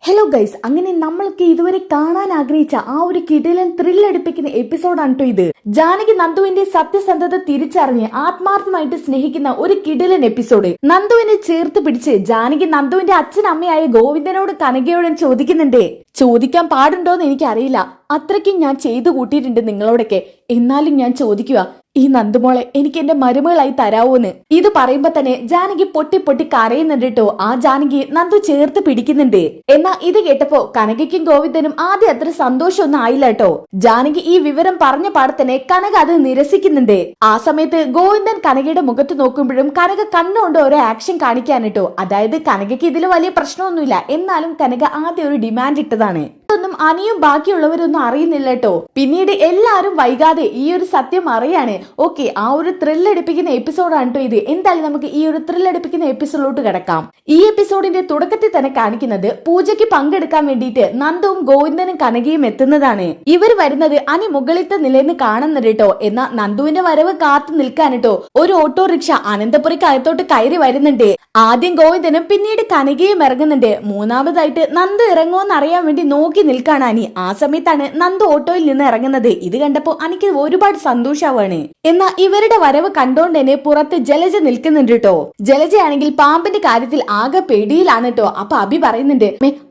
Hello guys, അങ്ങനെ നമ്മൾക്ക് ഇതുവരെ കാണാൻ ആഗ്രഹിച്ച ആ ഒരു കിടിലൻ ത്രില്ലടിപ്പിക്കുന്ന എപ്പിസോഡാണ് കേട്ടോ ഇത്. ജാനകി നന്ദുവിന്റെ സത്യസന്ധത തിരിച്ചറിഞ്ഞ് ആത്മാർത്ഥമായിട്ട് സ്നേഹിക്കുന്ന ഒരു കിടിലൻ എപ്പിസോഡ്. നന്ദുവിനെ ചേർത്ത് പിടിച്ച് ജാനകി നന്ദുവിന്റെ അച്ഛനമ്മയായ ഗോവിന്ദനോട് കനകയോടും ചോദിക്കുന്നുണ്ട്. ചോദിക്കാൻ പാടുണ്ടോന്ന് എനിക്കറിയില്ല, അത്രയ്ക്കും ഞാൻ ചെയ്തു കൂട്ടിയിട്ടുണ്ട് നിങ്ങളോടൊക്കെ. എന്നാലും ഞാൻ ചോദിക്കുക, ഈ നന്ദുമോളെ എനിക്ക് എന്റെ മരുമകളായി തരാവോന്ന്. ഇത് പറയുമ്പോ തന്നെ ജാനകി പൊട്ടി പൊട്ടി കരയുന്നുണ്ട് കേട്ടോ. ആ ജാനകി നന്ദു ചേർത്ത് പിടിക്കുന്നുണ്ട്. എന്നാ ഇത് കേട്ടപ്പോ കനകയ്ക്കും ഗോവിന്ദനും ആദ്യം അത്ര സന്തോഷമൊന്നും ആയില്ല കേട്ടോ. ജാനകി ഈ വിവരം പറഞ്ഞ പാടെ തന്നെ കനക അത് നിരസിക്കുന്നുണ്ട്. ആ സമയത്ത് ഗോവിന്ദൻ കനകയുടെ മുഖത്ത് നോക്കുമ്പോഴും കനക കണ്ണുകൊണ്ട് ഓരോ ആക്ഷൻ കാണിക്കാൻ കേട്ടോ. അതായത് കനകയ്ക്ക് ഇതിൽ വലിയ പ്രശ്നമൊന്നുമില്ല, എന്നാലും കനക ആദ്യം ഒരു ഡിമാൻഡ് ഇട്ടതാണ്. ൊന്നും അനിയും ബാക്കിയുള്ളവരൊന്നും അറിയുന്നില്ല കേട്ടോ. പിന്നീട് എല്ലാരും വൈകാതെ ഈ ഒരു സത്യം അറിയാണ്. ഓക്കെ, ആ ഒരു ത്രില്ലടിപ്പിക്കുന്ന എപ്പിസോഡാണ് കേട്ടോ ഇത്. എന്തായാലും നമുക്ക് ഈ ഒരു ത്രില്ലടിപ്പിക്കുന്ന എപ്പിസോഡിലോട്ട് കിടക്കാം. ഈ എപ്പിസോഡിന്റെ തുടക്കത്തിൽ തന്നെ കാണിക്കുന്നത് പൂജയ്ക്ക് പങ്കെടുക്കാൻ വേണ്ടിയിട്ട് നന്ദുവും ഗോവിന്ദനും കനകയും എത്തുന്നതാണ്. ഇവർ വരുന്നത് അനി മുകളിലത്തെ നിലയിൽ കാണുന്നുണ്ട് കേട്ടോ. എന്നാൽ നന്ദുവിന്റെ വരവ് കാത്തു നിൽക്കാൻ കേട്ടോ ഒരു ഓട്ടോറിക്ഷ അനന്തപുരിക്കകത്തോട്ട് കയറി വരുന്നുണ്ട്. ആദ്യം ഗോവിന്ദനും പിന്നീട് കനകയും ഇറങ്ങുന്നുണ്ട്. മൂന്നാമതായിട്ട് നന്ദു ഇറങ്ങുമെന്ന് അറിയാൻ വേണ്ടി നോക്കി നിൽക്കാണ് അനി. ആ സമയത്താണ് നന്ദു ഓട്ടോയിൽ നിന്ന് ഇറങ്ങുന്നത്. ഇത് കണ്ടപ്പോ എനിക്ക് ഒരുപാട് സന്തോഷാവാണ്. എന്നാൽ ഇവരുടെ വരവ് കണ്ടോണ്ട് തന്നെ പുറത്ത് ജലജ നിൽക്കുന്നുണ്ട് കേട്ടോ. ജലജയാണെങ്കിൽ പാമ്പിന്റെ കാര്യത്തിൽ ആകെ പേടിയിലാണ് കേട്ടോ. അപ്പൊ അഭി പറയുന്നുണ്ട്,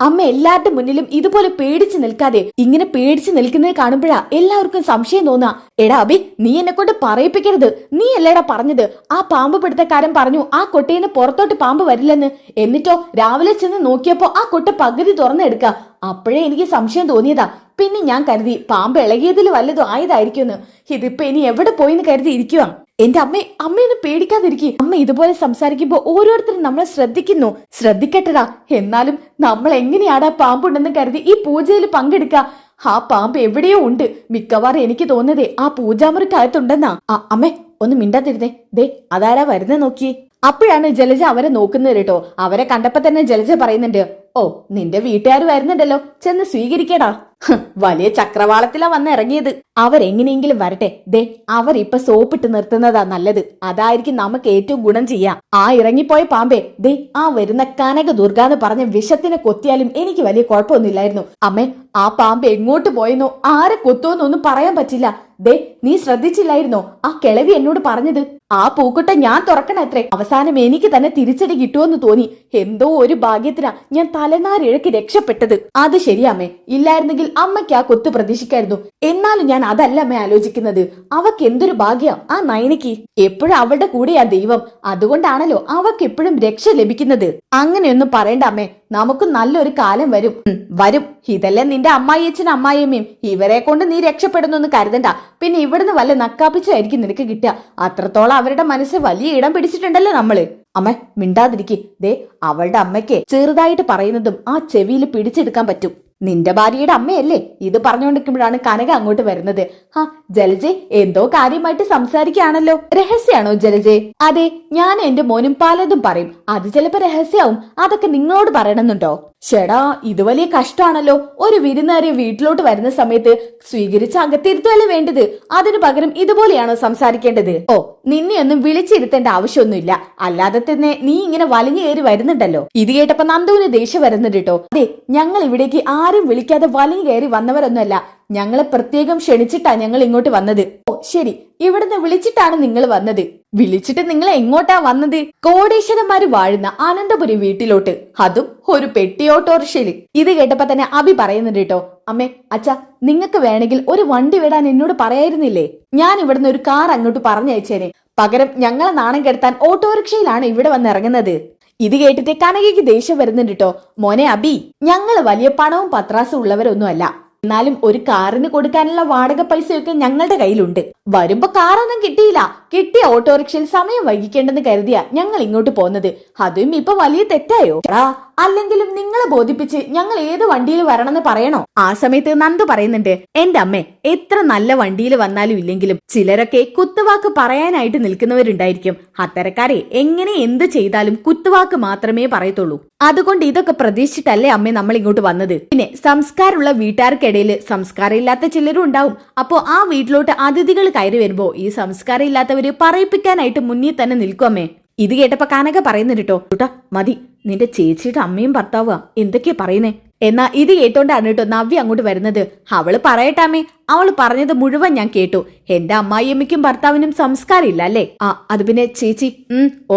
അമ്മ എല്ലാവരുടെ മുന്നിലും ഇതുപോലെ പേടിച്ചു നിൽക്കാതെ, ഇങ്ങനെ പേടിച്ചു നിൽക്കുന്നത് കാണുമ്പോഴാ എല്ലാവർക്കും സംശയം തോന്നാ. എടാ അഭി, നീ എന്നെ കൊണ്ട് പറയിപ്പിക്കരുത്. നീ അല്ലേടാ പറഞ്ഞത് ആ പാമ്പ് പിടുത്തക്കാരൻ പറഞ്ഞു ആ കൊട്ടയിന്ന് പുറത്തോട്ട് പാമ്പ് വരില്ലെന്ന്. എന്നിട്ടോ രാവിലെ ചെന്ന് നോക്കിയപ്പോ ആ കൊട്ട പകുതി തുറന്നെടുക്ക. അപ്പോഴേ എനിക്ക് സംശയം തോന്നിയതാ. പിന്നെ ഞാൻ കരുതി പാമ്പ് ഇളകിയതിൽ വല്ലതും ആയതായിരിക്കുമെന്ന്. ഇതിപ്പോ ഇനി എവിടെ പോയിന്ന് കരുതി ഇരിക്കുക. എന്റെ അമ്മയൊന്ന് പേടിക്കാതിരിക്കും. അമ്മ ഇതുപോലെ സംസാരിക്കുമ്പോ ഓരോരുത്തരും നമ്മളെ ശ്രദ്ധിക്കുന്നു. ശ്രദ്ധിക്കട്ടടാ. എന്നാലും നമ്മൾ എങ്ങനെയാടാ പാമ്പുണ്ടെന്ന് കരുതി ഈ പൂജയിൽ പങ്കെടുക്ക. ആ പാമ്പ് എവിടെയോ ഉണ്ട്. മിക്കവാറും എനിക്ക് തോന്നുന്നതേ ആ പൂജാമുറിക്കകത്തുണ്ടെന്നാ. അമ്മേ ഒന്ന് മിണ്ടാതിരുന്നേ. ദേ അതാരാ വരുന്നേ നോക്കിയേ. അപ്പോഴാണ് ജലജ അവരെ നോക്കുന്നത് കേട്ടോ. അവരെ കണ്ടപ്പോ തന്നെ ജലജ പറയുന്നുണ്ട്, ഓ നിന്റെ വീട്ടുകാർ വരുന്നുണ്ടല്ലോ, ചെന്ന് സ്വീകരിക്കടാ. വലിയ ചക്രവാളത്തിലാ വന്ന് ഇറങ്ങിയത്. അവരെങ്ങനെയെങ്കിലും വരട്ടെ. ദേ അവരിപ്പൊ സോപ്പിട്ട് നിർത്തുന്നതാ നല്ലത്. അതായിരിക്കും നമുക്ക് ഏറ്റവും ഗുണം ചെയ്യാം. ആ ഇറങ്ങിപ്പോയ പാമ്പേ, ദേ ആ വരുന്ന കനക ദുർഗാന്ന് പറഞ്ഞ വിഷത്തിനെ കൊത്തിയാലും എനിക്ക് വലിയ കുഴപ്പമൊന്നുമില്ലായിരുന്നു. അമ്മേ, ആ പാമ്പ് എങ്ങോട്ട് പോയെന്നോ ആരെ കൊത്തുവെന്നൊന്നും പറയാൻ പറ്റില്ല. ദേ നീ ശ്രദ്ധിച്ചില്ലായിരുന്നോ ആ കിളവി എന്നോട് പറഞ്ഞത്? ആ പൂക്കുട്ട ഞാൻ തുറക്കണത്രേ. അവസാനം എനിക്ക് തന്നെ തിരിച്ചടി കിട്ടുമെന്ന് തോന്നി. എന്തോ ഒരു ഭാഗ്യത്തിനാ ഞാൻ തലനാരിഴക്ക് രക്ഷപ്പെട്ടത്. അത് ശരിയാമ്മേ, ഇല്ലായിരുന്നെങ്കിൽ അമ്മയ്ക്ക് ആ കൊത്ത് പ്രതീക്ഷിക്കായിരുന്നു. എന്നാലും ഞാൻ അതല്ല അമ്മ ആലോചിക്കുന്നത്. അവക്ക് എന്തൊരു ഭാഗ്യം ആ നയനിക്ക്. എപ്പോഴും അവളുടെ കൂടെയാ ദൈവം. അതുകൊണ്ടാണല്ലോ അവക്ക് എപ്പോഴും രക്ഷ ലഭിക്കുന്നത്. അങ്ങനെയൊന്നും പറയണ്ട അമ്മേ, നമുക്ക് നല്ലൊരു കാലം വരും. വരും. ഇതല്ലേ നിന്റെ അമ്മായിയച്ഛനും അമ്മായിയമ്മയും. ഇവരെ കൊണ്ട് നീ രക്ഷപ്പെടുന്നൊന്നും കരുതണ്ട. പിന്നെ ഇവിടുന്ന് വല്ല നക്കാപ്പിച്ചായിരിക്കും നിനക്ക് കിട്ടുക. അത്രത്തോളം അവരുടെ മനസ്സ് വലിയ ഇടം പിടിച്ചിട്ടുണ്ടല്ലോ നമ്മള്. അമ്മ മിണ്ടാതിരിക്കേ. ദേ അവളുടെ അമ്മയ്ക്ക് ചെറുതായിട്ട് പറയുന്നതും ആ ചെവിയിൽ പിടിച്ചെടുക്കാൻ പറ്റും. നിന്റെ ഭാര്യയുടെ അമ്മയല്ലേ. ഇത് പറഞ്ഞുകൊണ്ടിരിക്കുമ്പോഴാണ് കനക അങ്ങോട്ട് വരുന്നത്. ആ ജലജെ എന്തോ കാര്യമായിട്ട് സംസാരിക്കുകയാണല്ലോ. രഹസ്യാണോ ജലജെ? അതെ, ഞാൻ എന്റെ മോനും പലതും പറയും. അത് ചിലപ്പോ രഹസ്യാവും. അതൊക്കെ നിങ്ങളോട് പറയണമെന്നുണ്ടോ? ചേടാ ഇത് വലിയ കഷ്ടമാണല്ലോ. ഒരു വിരുന്നുകാരെ വീട്ടിലോട്ട് വരുന്ന സമയത്ത് സ്വീകരിച്ച് അകത്തിരുത്തല്ലേ വേണ്ടത്. അതിനു പകരം ഇതുപോലെയാണോ സംസാരിക്കേണ്ടത്? ഓ നിന്നെയൊന്നും വിളിച്ചിരുത്തേണ്ട ആവശ്യമൊന്നുമില്ല. അല്ലാതെ തന്നെ നീ ഇങ്ങനെ വലിഞ്ഞു കയറി വരുന്നുണ്ടല്ലോ. ഇത് കേട്ടപ്പോ നന്ദുവിന് ദേഷ്യം വരുന്നുണ്ട് കേട്ടോ. അതെ, ഞങ്ങൾ ഇവിടേക്ക് ആരും വിളിക്കാതെ വലിഞ്ഞു കയറി വന്നവരൊന്നുമല്ല. ഞങ്ങളെ പ്രത്യേകം ക്ഷണിച്ചിട്ടാ ഞങ്ങൾ ഇങ്ങോട്ട് വന്നത്. ഓ ശരി, ഇവിടുന്ന് വിളിച്ചിട്ടാണ് നിങ്ങൾ വന്നത്. വിളിച്ചിട്ട് നിങ്ങൾ എങ്ങോട്ടാ വന്നത്? കോടീശ്വരന്മാര് വാഴുന്ന അനന്തപുരി വീട്ടിലോട്ട്, അതും ഒരു പെട്ടി ഓട്ടോറിക്ഷയില്. ഇത് കേട്ടപ്പോ തന്നെ അഭി പറയുന്നുണ്ട് കേട്ടോ, അമ്മേ അച്ഛാ നിങ്ങൾക്ക് വേണമെങ്കിൽ ഒരു വണ്ടി വിടാൻ എന്നോട് പറയായിരുന്നില്ലേ? ഞാൻ ഇവിടുന്ന് ഒരു കാർ അങ്ങോട്ട് പറഞ്ഞയച്ചേനെ. പകരം ഞങ്ങളെ നാണം കെടുത്താൻ ഓട്ടോറിക്ഷയിലാണ് ഇവിടെ വന്ന് ഇറങ്ങുന്നത്. ഇത് കേട്ടിട്ട് കനകയ്ക്ക് ദേഷ്യം വരുന്നുണ്ട് കേട്ടോ. മോനെ അബി, ഞങ്ങള് വലിയ പണവും പത്രാസും ഉള്ളവരൊന്നും അല്ല. എന്നാലും ഒരു കാറിന് കൊടുക്കാനുള്ള വാടക പൈസയൊക്കെ ഞങ്ങളുടെ കയ്യിലുണ്ട്. വരുമ്പോ കാറൊന്നും കിട്ടിയില്ല. കിട്ടിയ ഓട്ടോറിക്ഷയിൽ സമയം വൈകിക്കേണ്ടെന്ന് കരുതിയാ ഞങ്ങൾ ഇങ്ങോട്ട് പോന്നത്. അതും ഇപ്പൊ വലിയ തെറ്റായോ? അല്ലെങ്കിലും നിങ്ങളെ ബോധിപ്പിച്ച് ഞങ്ങൾ ഏത് വണ്ടിയിൽ വരണമെന്ന് പറയണോ? ആ സമയത്ത് നന്ദു പറയുന്നുണ്ട്, എന്റെ അമ്മേ എത്ര നല്ല വണ്ടിയിൽ വന്നാലും ഇല്ലെങ്കിലും ചിലരൊക്കെ കുത്തുവാക്ക് പറയാനായിട്ട് നിൽക്കുന്നവരുണ്ടായിരിക്കും. അത്തരക്കാരെ എങ്ങനെ എന്ത് ചെയ്താലും കുത്തുവാക്ക് മാത്രമേ പറയത്തുള്ളൂ. അതുകൊണ്ട് ഇതൊക്കെ പ്രതീക്ഷിച്ചിട്ടല്ലേ അമ്മേ നമ്മൾ ഇങ്ങോട്ട് വന്നത്. പിന്നെ സംസ്കാരമുള്ള വീട്ടുകാർക്കിടയിൽ സംസ്കാരം ഇല്ലാത്ത ചിലരും ഉണ്ടാവും. അപ്പോ ആ വീട്ടിലോട്ട് അതിഥികൾ കയറി വരുമ്പോ ഈ സംസ്കാരം ഇല്ലാത്തവര് പറയിപ്പിക്കാനായിട്ട് മുന്നിൽ തന്നെ നിൽക്കും അമ്മേ. ഇത് കേട്ടപ്പോ കനക പറയുന്നുണ്ട് കേട്ടോ, മതി നിന്റെ ചേച്ചിയുടെ അമ്മയും ഭർത്താവുക എന്തൊക്കെയാ പറയുന്നേ? എന്നാ ഇത് കേട്ടോണ്ടാണ് കേട്ടോ നവ്യ അങ്ങോട്ട് വരുന്നത്. അവള് പറയട്ടാമേ, അവള് പറഞ്ഞത് മുഴുവൻ ഞാൻ കേട്ടു. എന്റെ അമ്മായിയമ്മയ്ക്കും ഭർത്താവിനും സംസ്കാരം ഇല്ല അല്ലേ? അത് പിന്നെ ചേച്ചി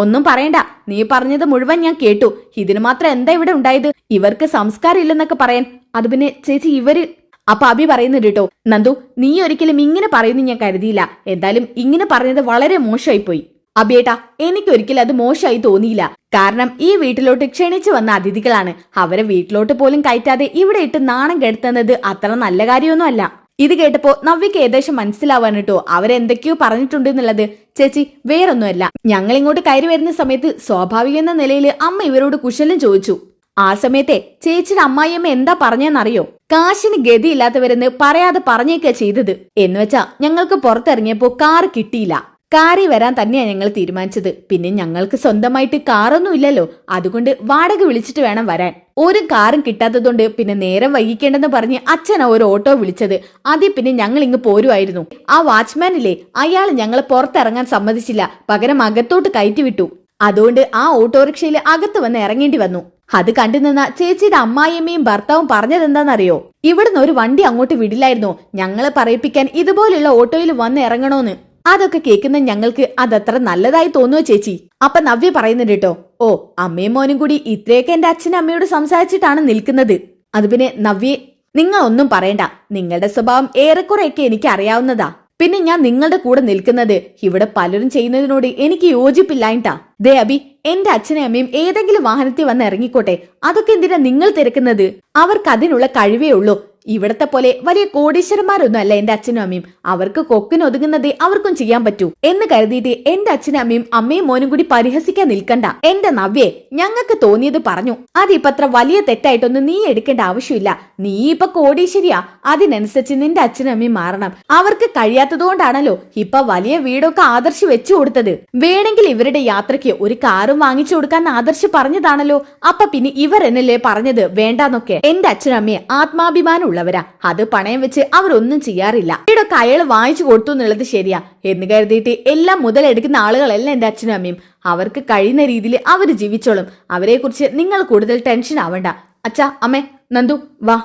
ഒന്നും പറയണ്ട, നീ പറഞ്ഞത് മുഴുവൻ ഞാൻ കേട്ടു. ഇതിന് മാത്രം എന്താ ഇവിടെ ഉണ്ടായത്? ഇവർക്ക് സംസ്കാരം ഇല്ലെന്നൊക്കെ പറയാൻ. അത് പിന്നെ ചേച്ചി ഇവര് അപ്പൊ അഭി പറയുന്നുണ്ട് കേട്ടോ, നന്ദു നീ ഒരിക്കലും ഇങ്ങനെ പറയുന്നു ഞാൻ കരുതിയില്ല. എന്തായാലും ഇങ്ങനെ പറഞ്ഞത് വളരെ മോശമായി പോയി. അബിയേട്ടാ, എനിക്കൊരിക്കലും അത് മോശമായി തോന്നിയില്ല. കാരണം ഈ വീട്ടിലോട്ട് ക്ഷണിച്ചു വന്ന അതിഥികളാണ്. അവരെ വീട്ടിലോട്ട് പോലും കയറ്റാതെ ഇവിടെ ഇട്ട് നാണം കെടുത്തുന്നത് അത്ര നല്ല കാര്യമൊന്നും അല്ല. ഇത് കേട്ടപ്പോ നവ്യക്ക് ഏകദേശം മനസ്സിലാവാൻ കേട്ടോ അവരെന്തൊക്കെയോ പറഞ്ഞിട്ടുണ്ട് എന്നുള്ളത്. ചേച്ചി വേറൊന്നുമല്ല, ഞങ്ങൾ ഇങ്ങോട്ട് കയറി വരുന്ന സമയത്ത് സ്വാഭാവിക എന്ന നിലയിൽ അമ്മ ഇവരോട് കുശലം ചോദിച്ചു. ആ സമയത്തെ ചേച്ചിയുടെ അമ്മായിയമ്മ എന്താ പറഞ്ഞെന്നറിയോ? കാശിന് ഗതിയില്ലാത്തവരെന്ന് പറയാതെ പറഞ്ഞേക്കാ ചെയ്തത്. എന്നുവെച്ചാ ഞങ്ങൾക്ക് പുറത്തിറങ്ങിയപ്പോ കാറ് കിട്ടിയില്ല. കാറി വരാൻ തന്നെയാ ഞങ്ങൾ തീരുമാനിച്ചത്. പിന്നെ ഞങ്ങൾക്ക് സ്വന്തമായിട്ട് കാറൊന്നും ഇല്ലല്ലോ, അതുകൊണ്ട് വാടക വിളിച്ചിട്ട് വേണം വരാൻ. ഒരു കാറും കിട്ടാത്തതുകൊണ്ട് പിന്നെ നേരം വൈകിക്കേണ്ടെന്ന് പറഞ്ഞ് അച്ഛനാ ഒരു ഓട്ടോ വിളിച്ചത്. അതിൽ പിന്നെ ഞങ്ങൾ ഇങ്ങ് പോരുമായിരുന്നു. ആ വാച്ച്മാനില്ലേ, അയാൾ ഞങ്ങളെ പുറത്തിറങ്ങാൻ സമ്മതിച്ചില്ല, പകരം അകത്തോട്ട് കയറ്റി വിട്ടു. അതുകൊണ്ട് ആ ഓട്ടോറിക്ഷയിൽ അകത്ത് വന്ന് ഇറങ്ങേണ്ടി വന്നു. അത് കണ്ടു നിന്ന ചേച്ചിയുടെ അമ്മായിയമ്മയും ഭർത്താവും പറഞ്ഞതെന്താണെന്നറിയോ? ഇവിടുന്ന് ഒരു വണ്ടി അങ്ങോട്ട് വിടില്ലായിരുന്നോ ഞങ്ങളെ പറയിപ്പിക്കാൻ ഇതുപോലുള്ള ഓട്ടോയിൽ വന്ന് ഇറങ്ങണോന്ന്. അതൊക്കെ കേൾക്കുന്ന ഞങ്ങൾക്ക് അതത്ര നല്ലതായി തോന്നുവോ ചേച്ചി? അപ്പൊ നവ്യ പറയുന്നുണ്ട് കേട്ടോ, ഓ അമ്മയും മോനും കൂടി ഇത്രയൊക്കെ എന്റെ അച്ഛനും അമ്മയോട് സംസാരിച്ചിട്ടാണ് നിൽക്കുന്നത്. അത് പിന്നെ നവ്യെ, നിങ്ങൾ ഒന്നും പറയണ്ട, നിങ്ങളുടെ സ്വഭാവം ഏറെക്കുറെയൊക്കെ എനിക്ക് അറിയാവുന്നതാ. പിന്നെ ഞാൻ നിങ്ങളുടെ കൂടെ നിൽക്കുന്നത് ഇവിടെ പലരും ചെയ്യുന്നതിനോട് എനിക്ക് യോജിപ്പില്ലായിട്ടാ. ദേ അബി, എന്റെ അച്ഛനും അമ്മയും ഏതെങ്കിലും വാഹനത്തിൽ വന്ന് ഇറങ്ങിക്കോട്ടെ, അതൊക്കെ എന്തിനാ നിങ്ങൾ തിരക്കുന്നത്? അവർക്ക് അതിനുള്ള കഴിവേ ഉള്ളൂ. ഇവിടത്തെ പോലെ വലിയ കോടീശ്വരന്മാരൊന്നും അല്ല എന്റെ അച്ഛനും അമ്മയും. അവർക്ക് കൊക്കിനൊതുങ്ങുന്നതേ അവർക്കും ചെയ്യാൻ പറ്റൂ എന്ന് കരുതിയിട്ട് എന്റെ അച്ഛനും അമ്മയും അമ്മയും മോനും കൂടി പരിഹസിക്കാൻ നിൽക്കണ്ട. എന്റെ നവ്യെ, ഞങ്ങൾക്ക് തോന്നിയത് പറഞ്ഞു. അതിപ്പത്ര വലിയ തെറ്റായിട്ടൊന്നും നീ എടുക്കേണ്ട ആവശ്യമില്ല. നീ ഇപ്പൊ കോടീശ്വരിയാ, അതിനനുസരിച്ച് നിന്റെ അച്ഛനും അമ്മയും മാറണം. അവർക്ക് കഴിയാത്തതുകൊണ്ടാണല്ലോ ഇപ്പൊ വലിയ വീടൊക്കെ ആദർശ് വെച്ചു കൊടുത്തത്. വേണമെങ്കിൽ ഇവരുടെ യാത്രയ്ക്ക് ഒരു കാറും വാങ്ങിച്ചു കൊടുക്കാൻ ആദർശ് പറഞ്ഞതാണല്ലോ. അപ്പൊ പിന്നെ ഇവർ എന്നല്ലേ പറഞ്ഞത് വേണ്ടാന്നൊക്കെ? എന്റെ അച്ഛനും അമ്മയെ ആത്മാഭിമാനം ഉള്ളവരാ, അത് പണയം വെച്ച് അവരൊന്നും ചെയ്യാറില്ല. വീടൊക്കെ അയാൾ വാങ്ങിച്ചു കൊടുത്തു എന്നുള്ളത് ശരിയാ എന്ന് കരുതിയിട്ട് എല്ലാം മുതലെടുക്കുന്ന ആളുകളല്ല എന്റെ അച്ഛനും അമ്മയും. അവർക്ക് കഴിയുന്ന രീതിയിൽ അവര് ജീവിച്ചോളും. അവരെ കുറിച്ച് നിങ്ങൾ കൂടുതൽ ടെൻഷൻ ആവണ്ട. അച്ഛാ, അമ്മേ, നന്ദു വാ.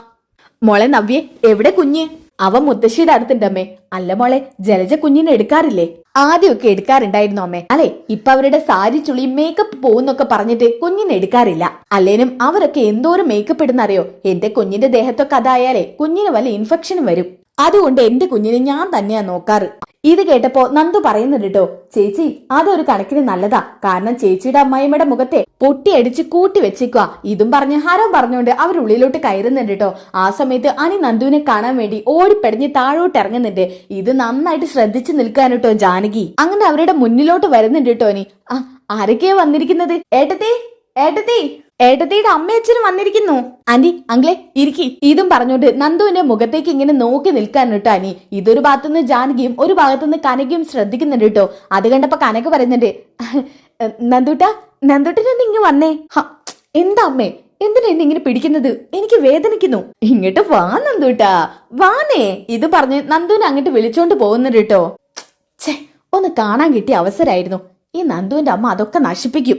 മോളെ നവ്യെ, എവിടെ കുഞ്ഞ്? അവ മുത്തശ്ശിയുടെ അടുത്തുണ്ടമ്മേ. അല്ല മോളെ, ജലജ കുഞ്ഞിനെ എടുക്കാറില്ലേ? ആദ്യമൊക്കെ എടുക്കാറുണ്ടായിരുന്നു അമ്മേ. അല്ലെ, ഇപ്പൊ അവരുടെ സാരി ചുളി മേക്കപ്പ് പോകുന്നൊക്കെ പറഞ്ഞിട്ട് കുഞ്ഞിനെ എടുക്കാറില്ല. അല്ലേനും അവരൊക്കെ എന്തോരം മേക്കപ്പ് ഇടുന്നറിയോ? എന്റെ കുഞ്ഞിന്റെ ദേഹത്തൊക്കെ അതായാലേ കുഞ്ഞിന് വല്ല ഇൻഫെക്ഷനും വരും. അതുകൊണ്ട് എന്റെ കുഞ്ഞിനെ ഞാൻ തന്നെയാ നോക്കാറ്. ഇത് കേട്ടപ്പോ നന്ദു പറയുന്നുണ്ട് കേട്ടോ, ചേച്ചി അതൊരു കണക്കിന് നല്ലതാ. കാരണം ചേച്ചിയുടെ അമ്മായിമ്മയുടെ മുഖത്തെ പൊട്ടിയടിച്ച് കൂട്ടി വെച്ചേക്കുക. ഇതും പറഞ്ഞ് ഹരം പറഞ്ഞുകൊണ്ട് അവരുള്ളിലോട്ട് കയറുന്നുണ്ട് കേട്ടോ. ആ സമയത്ത് അനി നന്ദുവിനെ കാണാൻ വേണ്ടി ഓടിപ്പെടഞ്ഞ് താഴോട്ട് ഇറങ്ങുന്നുണ്ട്. ഇത് നന്നായിട്ട് ശ്രദ്ധിച്ചു നിൽക്കാൻ കേട്ടോ ജാനകി. അങ്ങനെ അവരുടെ മുന്നിലോട്ട് വരുന്നുണ്ട് കേട്ടോ. അനി ആരൊക്കെയാ വന്നിരിക്കുന്നത്? ഏട്ടത്തി, ഏട്ടത്തി, ഏട്ടത്തിയുടെ അമ്മയച്ഛനും വന്നിരിക്കുന്നു. ആന്റി, അങ്കിളെ ഇരിക്കി. ഇതും പറഞ്ഞോണ്ട് നന്ദുവിന്റെ മുഖത്തേക്ക് ഇങ്ങനെ നോക്കി നിൽക്കാൻ കേട്ടോ അനി. ഇതൊരു ഭാഗത്തുനിന്ന് ജാനകിയും ഒരു ഭാഗത്തുനിന്ന് കനകയും ശ്രദ്ധിക്കുന്നുണ്ട് കേട്ടോ. അത് കണ്ടപ്പോ കനക പറയുന്നുണ്ട്, നന്ദുട്ടനൊന്ന് ഇങ്ങ് വന്നേ. എന്താ അമ്മേ, എന്തിനാ എന്നെ ഇങ്ങനെ പിടിക്കുന്നത്? എനിക്ക് വേദനിക്കുന്നു. ഇങ്ങോട്ട് വാ നന്ദൂട്ടാ, വാനേ. ഇത് പറഞ്ഞ് നന്ദുവിനെ അങ്ങോട്ട് വിളിച്ചോണ്ട് പോകുന്നുണ്ട് കേട്ടോ. ഛേ, ഒന്ന് കാണാൻ കിട്ടിയ അവസരമായിരുന്നു. ഈ നന്ദുവിന്റെ അമ്മ അതൊക്കെ നശിപ്പിക്കും.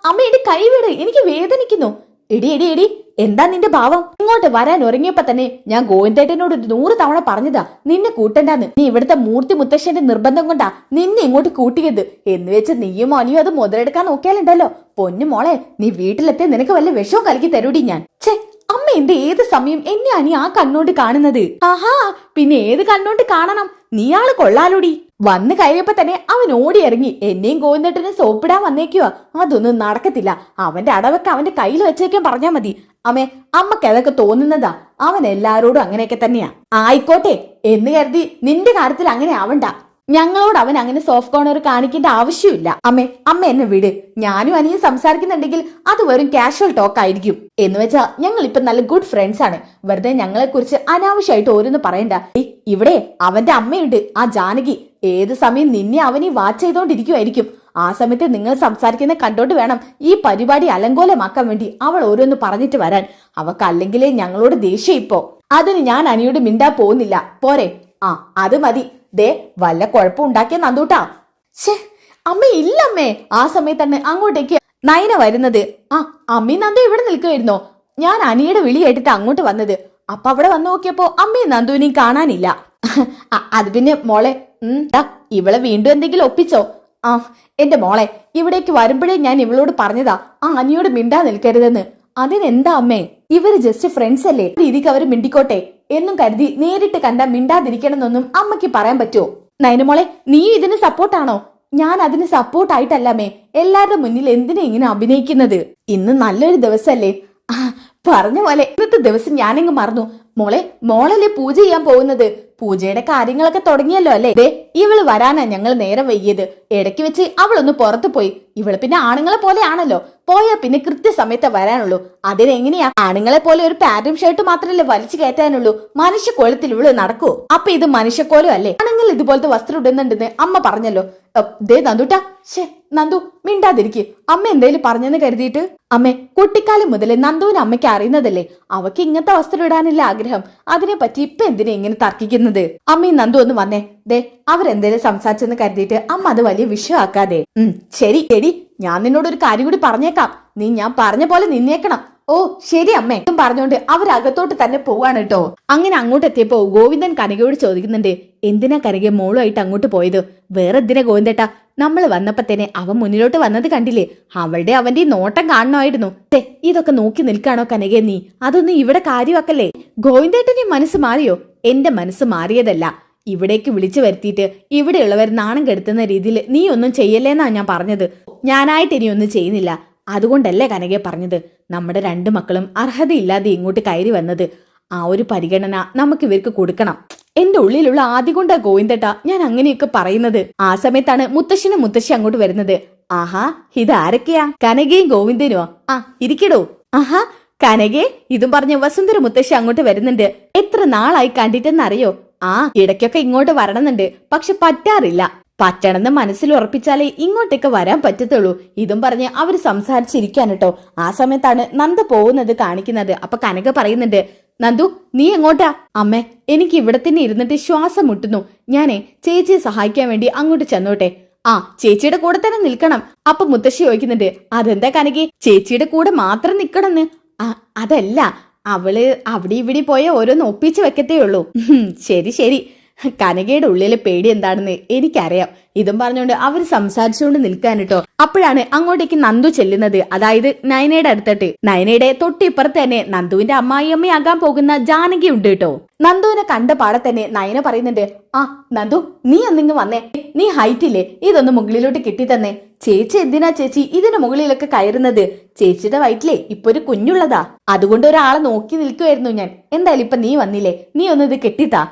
അമ്മ എന്റെ കൈവിട്, എനിക്ക് വേദനിക്കുന്നു. എടി എടി എടി, എന്താ നിന്റെ ഭാവം? ഇങ്ങോട്ട് വരാൻ ഒരുങ്ങിയപ്പോ തന്നെ ഞാൻ ഗോവിന്ദേട്ടനോട് 100 തവണ പറഞ്ഞതാ നിന്നെ കൂട്ടണ്ടാന്ന്. നീ ഇവിടുത്തെ മൂർത്തി മുത്തശ്ശന്റെ നിർബന്ധം കൊണ്ടാ നിന്നെ ഇങ്ങോട്ട് കൂട്ടിയത്. എന്ന് വെച്ച് നീയും അനിയും അത് മുതലെടുക്കാൻ നോക്കിയാലുണ്ടല്ലോ പൊന്നു മോളെ, നീ വീട്ടിലെത്തി നിനക്ക് വല്ല വിഷവും കലക്കി തരൂടി ഞാൻ. ഛേ, അമ്മ എന്റെ ഏത് സമയം എന്നെ അനി ആ കണ്ണോണ്ട് കാണുന്നത്? ആഹാ, പിന്നെ ഏത് കണ്ണോണ്ട് കാണണം? നീയാള് കൊള്ളാലോടി. വന്ന് കയറിയപ്പോ തന്നെ അവൻ ഓടി ഇറങ്ങി എന്നെയും ഗോവിന്ദേട്ടനും സോപ്പിടാൻ വന്നേക്കുവാ. അതൊന്നും നടക്കത്തില്ല. അവന്റെ അടവൊക്കെ അവന്റെ കയ്യിൽ വെച്ചേക്കാൻ പറഞ്ഞാ മതി. അമ്മേ, അമ്മക്ക് അതൊക്കെ തോന്നുന്നതാ. അവൻ എല്ലാരോടും അങ്ങനെയൊക്കെ തന്നെയാ. ആയിക്കോട്ടെ എന്ന് കരുതി നിന്റെ കാര്യത്തിൽ അങ്ങനെ ആവണ്ട. ഞങ്ങളോട് അവൻ അങ്ങനെ സോഫ്റ്റ് കോർണർ കാണിക്കേണ്ട ആവശ്യമില്ല. അമ്മ എന്നെ വിട്. ഞാനും അനിയും സംസാരിക്കുന്നുണ്ടെങ്കിൽ അത് വെറും കാഷ്വൽ ടോക്ക് ആയിരിക്കും. എന്ന് വെച്ചാ ഞങ്ങൾ ഇപ്പൊ നല്ല ഗുഡ് ഫ്രണ്ട്സ് ആണ്. വെറുതെ ഞങ്ങളെ കുറിച്ച് അനാവശ്യമായിട്ട് ഓരോന്ന് പറയണ്ട. ഇവിടെ അവന്റെ അമ്മയുണ്ട്, ആ ജാനകി. ഏത് സമയം നിന്നെ അവനീ വാച്ച് ചെയ്തോണ്ടിരിക്കുമായിരിക്കും. ആ സമയത്ത് നിങ്ങൾ സംസാരിക്കുന്ന കണ്ടോണ്ട് വേണം ഈ പരിപാടി അലങ്കോലമാക്കാൻ വേണ്ടി അവൾ ഓരോന്ന് പറഞ്ഞിട്ട് വരാൻ. അവക്ക് അല്ലെങ്കിലേ ഞങ്ങളോട് ദേഷ്യം. ഇപ്പോ അതിന് ഞാൻ അനിയോട് മിണ്ടാ പോകുന്നില്ല. പോരെ? അത് മതി. ദേ, വല്ല കുഴപ്പം ഉണ്ടാക്കിയ നന്ദൂട്ടാ. ഛേ, അമ്മ ഇല്ലമ്മേ. ആ സമയത്താണ് അങ്ങോട്ടേക്ക് നയന വരുന്നത്. അമ്മീ നന്ദു ഇവിടെ നിൽക്കുമായിരുന്നോ? ഞാൻ അനിയുടെ വിളി കേട്ടിട്ട് അങ്ങോട്ട് വന്നത്. അപ്പൊ അവിടെ വന്നു നോക്കിയപ്പോ അമ്മയും നന്ദുവിനെയും കാണാനില്ല. അത് പിന്നെ മോളെ ഇവളെ വീണ്ടും എന്തെങ്കിലും ഒപ്പിച്ചോ? ആ എന്റെ മോളെ, ഇവിടേക്ക് വരുമ്പോഴേ ഞാൻ ഇവളോട് പറഞ്ഞതാ ആ അനിയോട് മിണ്ടാ നിൽക്കരുതെന്ന്. അതിനെന്താ അമ്മേ, ഇവര് ജസ്റ്റ് ഫ്രണ്ട്സ് അല്ലേ, രീതിക്ക് അവര് മിണ്ടിക്കോട്ടെ എന്നും കരുതി നേരിട്ട് കണ്ടാ മിണ്ടാതിരിക്കണമെന്നൊന്നും അമ്മയ്ക്ക് പറയാൻ പറ്റുമോ? നയനമോളെ, നീ ഇതിന് സപ്പോർട്ടാണോ? ഞാൻ അതിന് സപ്പോർട്ടായിട്ടല്ലമ്മേ. എല്ലാവരുടെ മുന്നിൽ എന്തിനാ ഇങ്ങനെ അഭിനയിക്കുന്നത്? ഇന്ന് നല്ലൊരു ദിവസല്ലേ. പറഞ്ഞ പോലെ ഇന്നത്തെ ദിവസം ഞാനങ്ങ് മറന്നു. മോളല്ലേ പൂജ ചെയ്യാൻ പോകുന്നത്? പൂജയുടെ കാര്യങ്ങളൊക്കെ തുടങ്ങിയല്ലോ അല്ലേ? ദേ ഇവള് വരാനാ ഞങ്ങൾ നേരം വൈകിയത്. ഇടയ്ക്ക് വെച്ച് അവളൊന്ന് പുറത്തു പോയി. ഇവള് പിന്നെ ആണുങ്ങളെ പോലെയാണല്ലോ, പോയാ പിന്നെ കൃത്യസമയത്ത് വരാനുള്ളൂ. അതിനെങ്ങനെയാ ആണുങ്ങളെ പോലെ ഒരു പാന്റും ഷർട്ട് മാത്രല്ലേ വലിച്ചു കയറ്റാനുള്ളൂ? മനുഷ്യക്കോലത്തിൽ ഇവള് നടക്കൂ? അപ്പൊ ഇത് മനുഷ്യക്കോലം അല്ലേ? ആണുങ്ങൾ ഇതുപോലത്തെ വസ്ത്രം ഇടുന്നുണ്ടെന്ന് അമ്മ പറഞ്ഞല്ലോ. ദേ നന്ദുട്ടാ, നന്ദു മിണ്ടാതിരിക്ക്. അമ്മ എന്തേലും പറഞ്ഞെന്ന് കരുതിയിട്ട്. അമ്മേ, കുട്ടിക്കാലം മുതലേ നന്ദുവിന് അമ്മയ്ക്ക് അറിയുന്നതല്ലേ അവക്ക് ഇങ്ങനത്തെ വസ്ത്രം ഇടാനില്ല ആഗ്രഹം. അതിനെ പറ്റി ഇപ്പൊ എന്തിനാ ഇങ്ങനെ തർക്കിക്കുന്നത്? അമ്മയും നന്ദു ഒന്ന് വന്നേ. ദേ അവരെന്തേലും സംസാരിച്ചെന്ന് കരുതിയിട്ട് അമ്മ അത് വലിയ വിഷയമാക്കാതെ. ശരി ശരി, ഞാൻ നിന്നോടൊരു കാര്യം കൂടി പറഞ്ഞേക്കാം. നീ ഞാൻ പറഞ്ഞ പോലെ നിന്നേക്കണം. ഓ ശരി അമ്മേ പറഞ്ഞോണ്ട് അവരകത്തോട്ട് തന്നെ പോവാണ് കേട്ടോ. അങ്ങനെ അങ്ങോട്ട് എത്തിയപ്പോ ഗോവിന്ദൻ കനകയോട് ചോദിക്കുന്നുണ്ട്, എന്തിനാ കനക മോളുമായിട്ട് അങ്ങോട്ട് പോയത്? വേറെ എന്തിനാ ഗോവിന്ദേട്ടാ? നമ്മൾ വന്നപ്പോ തന്നെ അവൻ മുന്നിലോട്ട് വന്നത് കണ്ടില്ലേ? അവന്റെ നോട്ടം കാണണമായിരുന്നു. ഇതൊക്കെ നോക്കി നിൽക്കാണോ കനകെ നീ? അതൊന്നും ഇവിടെ കാര്യമാക്കല്ലേ. ഗോവിന്ദേട്ടന്റെ മനസ്സ് മാറിയോ? എന്റെ മനസ്സ് മാറിയതല്ല. ഇവിടേക്ക് വിളിച്ചു വരുത്തിയിട്ട് ഇവിടെയുള്ളവർ നാണം കെടുത്തുന്ന രീതിയിൽ നീ ഒന്നും ചെയ്യല്ലേന്നാ ഞാൻ പറഞ്ഞത്. ഞാനായിട്ട് ഇനി ഒന്നും ചെയ്യുന്നില്ല. അതുകൊണ്ടല്ലേ കനകെ പറഞ്ഞത് നമ്മുടെ രണ്ടു മക്കളും അർഹതയില്ലാതെ ഇങ്ങോട്ട് കയറി വന്നത്. ആ ഒരു പരിഗണന നമുക്ക് ഇവർക്ക് കൊടുക്കണം. എന്റെ ഉള്ളിലുള്ള ആദ്യം കൊണ്ടാ ഗോവിന്ദേട്ടാ ഞാൻ അങ്ങനെയൊക്കെ പറയുന്നത്. ആ സമയത്താണ് മുത്തശ്ശി അങ്ങോട്ട് വരുന്നത്. ആഹാ, ഇതാരൊക്കെയാ? കനകയും ഗോവിന്ദനുവാ. ആ ഇരിക്കടോ. ആഹാ കനകെ, ഇതും പറഞ്ഞ് വസുന്ധര മുത്തശ്ശി അങ്ങോട്ട് വരുന്നുണ്ട്. എത്ര നാളായി കണ്ടിട്ടെന്നറിയോ? ആ ഇടയ്ക്കൊക്കെ ഇങ്ങോട്ട് വരണമെന്നുണ്ട്, പക്ഷെ പറ്റാറില്ല. പറ്റണമെന്ന് മനസ്സിൽ ഉറപ്പിച്ചാലേ ഇങ്ങോട്ടേക്ക് വരാൻ പറ്റത്തുള്ളൂ. ഇതും പറഞ്ഞ് അവര് സംസാരിച്ചിരിക്കാൻ കേട്ടോ. ആ സമയത്താണ് നന്ദ പോകുന്നത് കാണിക്കുന്നത്. അപ്പൊ കനക പറയുന്നുണ്ട്, നന്ദു നീ എങ്ങോട്ടാ? അമ്മേ, എനിക്ക് ഇവിടെ തന്നെ ഇരുന്നിട്ട് ശ്വാസം മുട്ടുന്നു. ഞാനേ ചേച്ചിയെ സഹായിക്കാൻ വേണ്ടി അങ്ങോട്ട് ചെന്നോട്ടെ. ആ ചേച്ചിയുടെ കൂടെ തന്നെ നിൽക്കണം. അപ്പൊ മുത്തശ്ശി ചോദിക്കുന്നുണ്ട്, അതെന്താ കനകി ചേച്ചിയുടെ കൂടെ മാത്രം നിക്കണമെന്ന്? അതല്ല, അവള് അവിടെ ഇവിടെ പോയ ഓരോന്ന് ഒപ്പിച്ച് വെക്കത്തേ ഉള്ളൂ. ശരി ശരി, കനകയുടെ ഉള്ളിലെ പേടി എന്താണെന്ന് എനിക്കറിയാം. ഇതും പറഞ്ഞുകൊണ്ട് അവർ സംസാരിച്ചുകൊണ്ട് നിൽക്കാൻ കേട്ടോ. അപ്പോഴാണ് അങ്ങോട്ടേക്ക് നന്ദു ചെല്ലുന്നത്. അതായത് നയനയുടെ അടുത്തിട്ട്. നയനയുടെ തൊട്ടിപ്പുറത്ത് തന്നെ നന്ദുവിന്റെ അമ്മായിയമ്മയാകാൻ പോകുന്ന ജാനകി ഉണ്ട് കേട്ടോ. നന്ദുവിനെ കണ്ട പാടെ തന്നെ നയന പറയുന്നുണ്ട്, ആ നന്ദു നീ ഒന്നിങ്ങ് വന്നേ. നീ ഹൈറ്റ് ഇല്ലേ, ഇതൊന്ന് മുകളിലോട്ട് കെട്ടി തന്നെ. ചേച്ചി എന്തിനാ ചേച്ചി ഇതിന് മുകളിലൊക്കെ കയറുന്നത്? ചേച്ചിയുടെ വയറ്റിലെ ഇപ്പൊ ഒരു കുഞ്ഞുള്ളതാ, അതുകൊണ്ട് ഒരാളെ നോക്കി നിൽക്കുമായിരുന്നു ഞാൻ. എന്തായാലും ഇപ്പൊ നീ വന്നില്ലേ, നീ ഒന്ന് ഇത് കെട്ടിത്താ.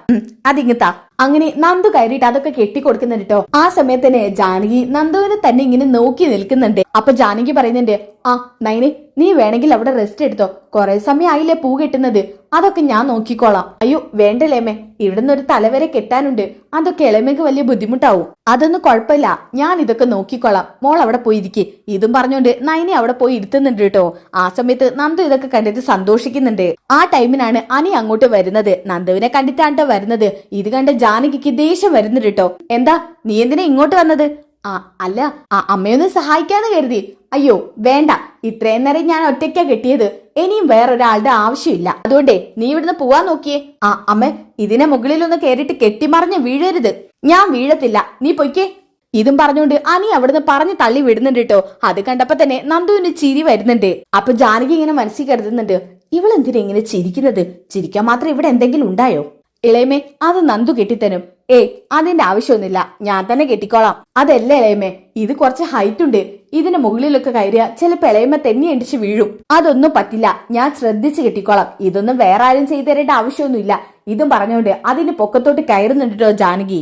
അതിങ്ങത്താ. അങ്ങനെ നന്ദു കയറിയിട്ട് അതൊക്കെ കെട്ടിക്കൊടുക്കുന്നുണ്ട് കേട്ടോ. ആ സമയത്ത് തന്നെ ജാനകി നന്ദുവിനെ തന്നെ ഇങ്ങനെ നോക്കി നിൽക്കുന്നുണ്ട്. അപ്പൊ ജാനകി പറയുന്നുണ്ട്, ആ നൈനെ നീ വേണമെങ്കിൽ അവിടെ റെസ്റ്റ് എടുത്തോ. കുറെ സമയം ആയില്ലേ പൂ കെട്ടുന്നത്, അതൊക്കെ ഞാൻ നോക്കിക്കോളാം. അയ്യോ വേണ്ടല്ലേമ്മേ, ഇവിടുന്ന് ഒരു തലവരെ കെട്ടാനുണ്ട്. അതൊക്കെ ഇളമയ്ക്ക് വലിയ ബുദ്ധിമുട്ടാവും. അതൊന്നും കുഴപ്പമില്ല, ഞാൻ ഇതൊക്കെ നോക്കിക്കോളാം. മോൾ അവിടെ പോയി ഇരിക്കേ. ഇതും പറഞ്ഞുകൊണ്ട് നൈനെ അവിടെ പോയി ഇരുത്തുന്നുണ്ട് കേട്ടോ. ആ സമയത്ത് നന്ദു ഇതൊക്കെ കണ്ടിട്ട് സന്തോഷിക്കുന്നുണ്ട്. ആ ടൈമിനാണ് അനി അങ്ങോട്ട് വരുന്നത്. നന്ദുവിനെ കണ്ടിട്ടാണ് വരുന്നത്. ഇത് കണ്ട് ജാനകിക്ക് ദേഷ്യം വരുന്നുണ്ട് കേട്ടോ. എന്താ നീ എന്തിനാ ഇങ്ങോട്ട് വന്നത്? അല്ല അമ്മയൊന്ന് സഹായിക്കാന്ന് കരുതി. അയ്യോ വേണ്ട, ഇത്രയും നേരം ഞാൻ ഒറ്റയ്ക്കാ കെട്ടിയത്. ഇനിയും വേറൊരാളുടെ ആവശ്യമില്ല. അതുകൊണ്ടേ നീ ഇവിടുന്ന് പോവാൻ നോക്കിയേ. അമ്മ ഇതിനെ മുകളിലൊന്ന് കയറിയിട്ട് കെട്ടിമറിഞ്ഞ് വീഴരുത്. ഞാൻ വീഴത്തില്ല, നീ പൊയ്ക്കേ. ഇതും പറഞ്ഞുകൊണ്ട് അനി അവിടുന്ന് പറഞ്ഞു തള്ളി വിടുന്നുണ്ട് കേട്ടോ. അത് കണ്ടപ്പോ തന്നെ നന്ദുവിന് ചിരി വരുന്നുണ്ട്. അപ്പൊ ജാനകി ഇങ്ങനെ മനസ്സിൽ കരുതുന്നുണ്ട്, ഇവളെന്തിനാ ഇങ്ങനെ ചിരിക്കുന്നത്? ചിരിക്കാൻ മാത്രം ഇവിടെ എന്തെങ്കിലും ഉണ്ടായോ? ഇളയമേ, അത് നന്ദു കെട്ടിത്തരും. അതിന്റെ ആവശ്യമൊന്നുമില്ല, ഞാൻ തന്നെ കെട്ടിക്കോളാം. അതല്ല ഇളയമേ, ഇത് കുറച്ച് ഹൈറ്റ് ഉണ്ട്. ഇതിന് മുകളിലൊക്കെ കയറിയ ചിലപ്പോ ഇളയമ തെന്നി അടിച്ച് വീഴും. അതൊന്നും പറ്റില്ല, ഞാൻ ശ്രദ്ധിച്ച് കെട്ടിക്കോളാം. ഇതൊന്നും വേറെ ആരും ചെയ്തു തരേണ്ട ആവശ്യമൊന്നുമില്ല. ഇതും പറഞ്ഞുകൊണ്ട് അതിന് പൊക്കത്തോട്ട് കയറുന്നുണ്ടോ ജാനകി.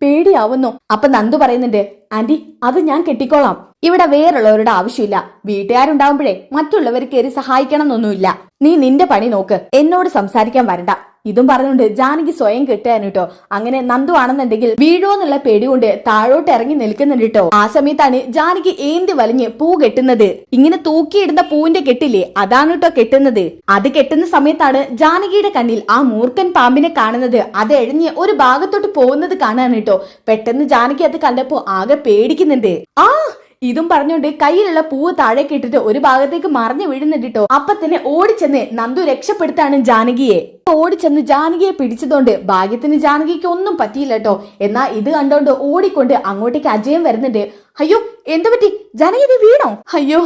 പേടിയാവുന്നു. അപ്പൊ നന്ദു പറയുന്നുണ്ട്, ആന്റി അത് ഞാൻ കെട്ടിക്കോളാം. ഇവിടെ വേറുള്ളവരുടെ ആവശ്യമില്ല. വീട്ടുകാരുണ്ടാവുമ്പോഴേ മറ്റുള്ളവർ കയറി സഹായിക്കണം എന്നൊന്നുമില്ല. നീ നിന്റെ പണി നോക്ക്, എന്നോട് സംസാരിക്കാൻ വരണ്ട. ഇതും പറഞ്ഞുകൊണ്ട് ജാനകി സ്വയം കെട്ടാൻ കേട്ടോ. അങ്ങനെ നന്ദു ആണെന്നുണ്ടെങ്കിൽ വീഴുവെന്നുള്ള പേടി കൊണ്ട് താഴോട്ട് ഇറങ്ങി നിൽക്കുന്നുണ്ട് കേട്ടോ. ആ സമയത്താണ് ജാനകി ഏന്തി വലിഞ്ഞ് പൂ കെട്ടുന്നത്. ഇങ്ങനെ തൂക്കിയിടുന്ന പൂവിന്റെ കെട്ടില്ലേ, അതാണ് കേട്ടോ കെട്ടുന്നത്. അത് കെട്ടുന്ന സമയത്താണ് ജാനകിയുടെ കണ്ണിൽ ആ മൂർഖൻ പാമ്പിനെ കാണുന്നത്. അത് എഴഞ്ഞ് ഒരു ഭാഗത്തോട്ട് പോകുന്നത് കാണാൻ കേട്ടോ. പെട്ടെന്ന് ജാനകി അത് കണ്ടപ്പോ ആകെ പേടിക്കുന്നുണ്ട്. ഇതും പറഞ്ഞുകൊണ്ട് കയ്യിലുള്ള പൂവ് താഴേക്ക് ഇട്ടിട്ട് ഒരു ഭാഗത്തേക്ക് മറിഞ്ഞു വീഴുന്നുണ്ടിട്ടോ. അപ്പൊ തന്നെ ഓടിച്ചെന്ന് നന്ദു രക്ഷപ്പെടുത്താണ് ജാനകിയെ. ഓടിച്ചെന്ന് ജാനകിയെ പിടിച്ചതുകൊണ്ട് ഭാഗ്യത്തിന് ജാനകിക്ക് ഒന്നും പറ്റിയില്ല കേട്ടോ. എന്നാ ഇത് കണ്ടോണ്ട് ഓടിക്കൊണ്ട് അങ്ങോട്ടേക്ക് അജയം വരുന്നുണ്ട്. അയ്യോ എന്തു പറ്റി ജാനകി, നീ വീണോ? അയ്യോ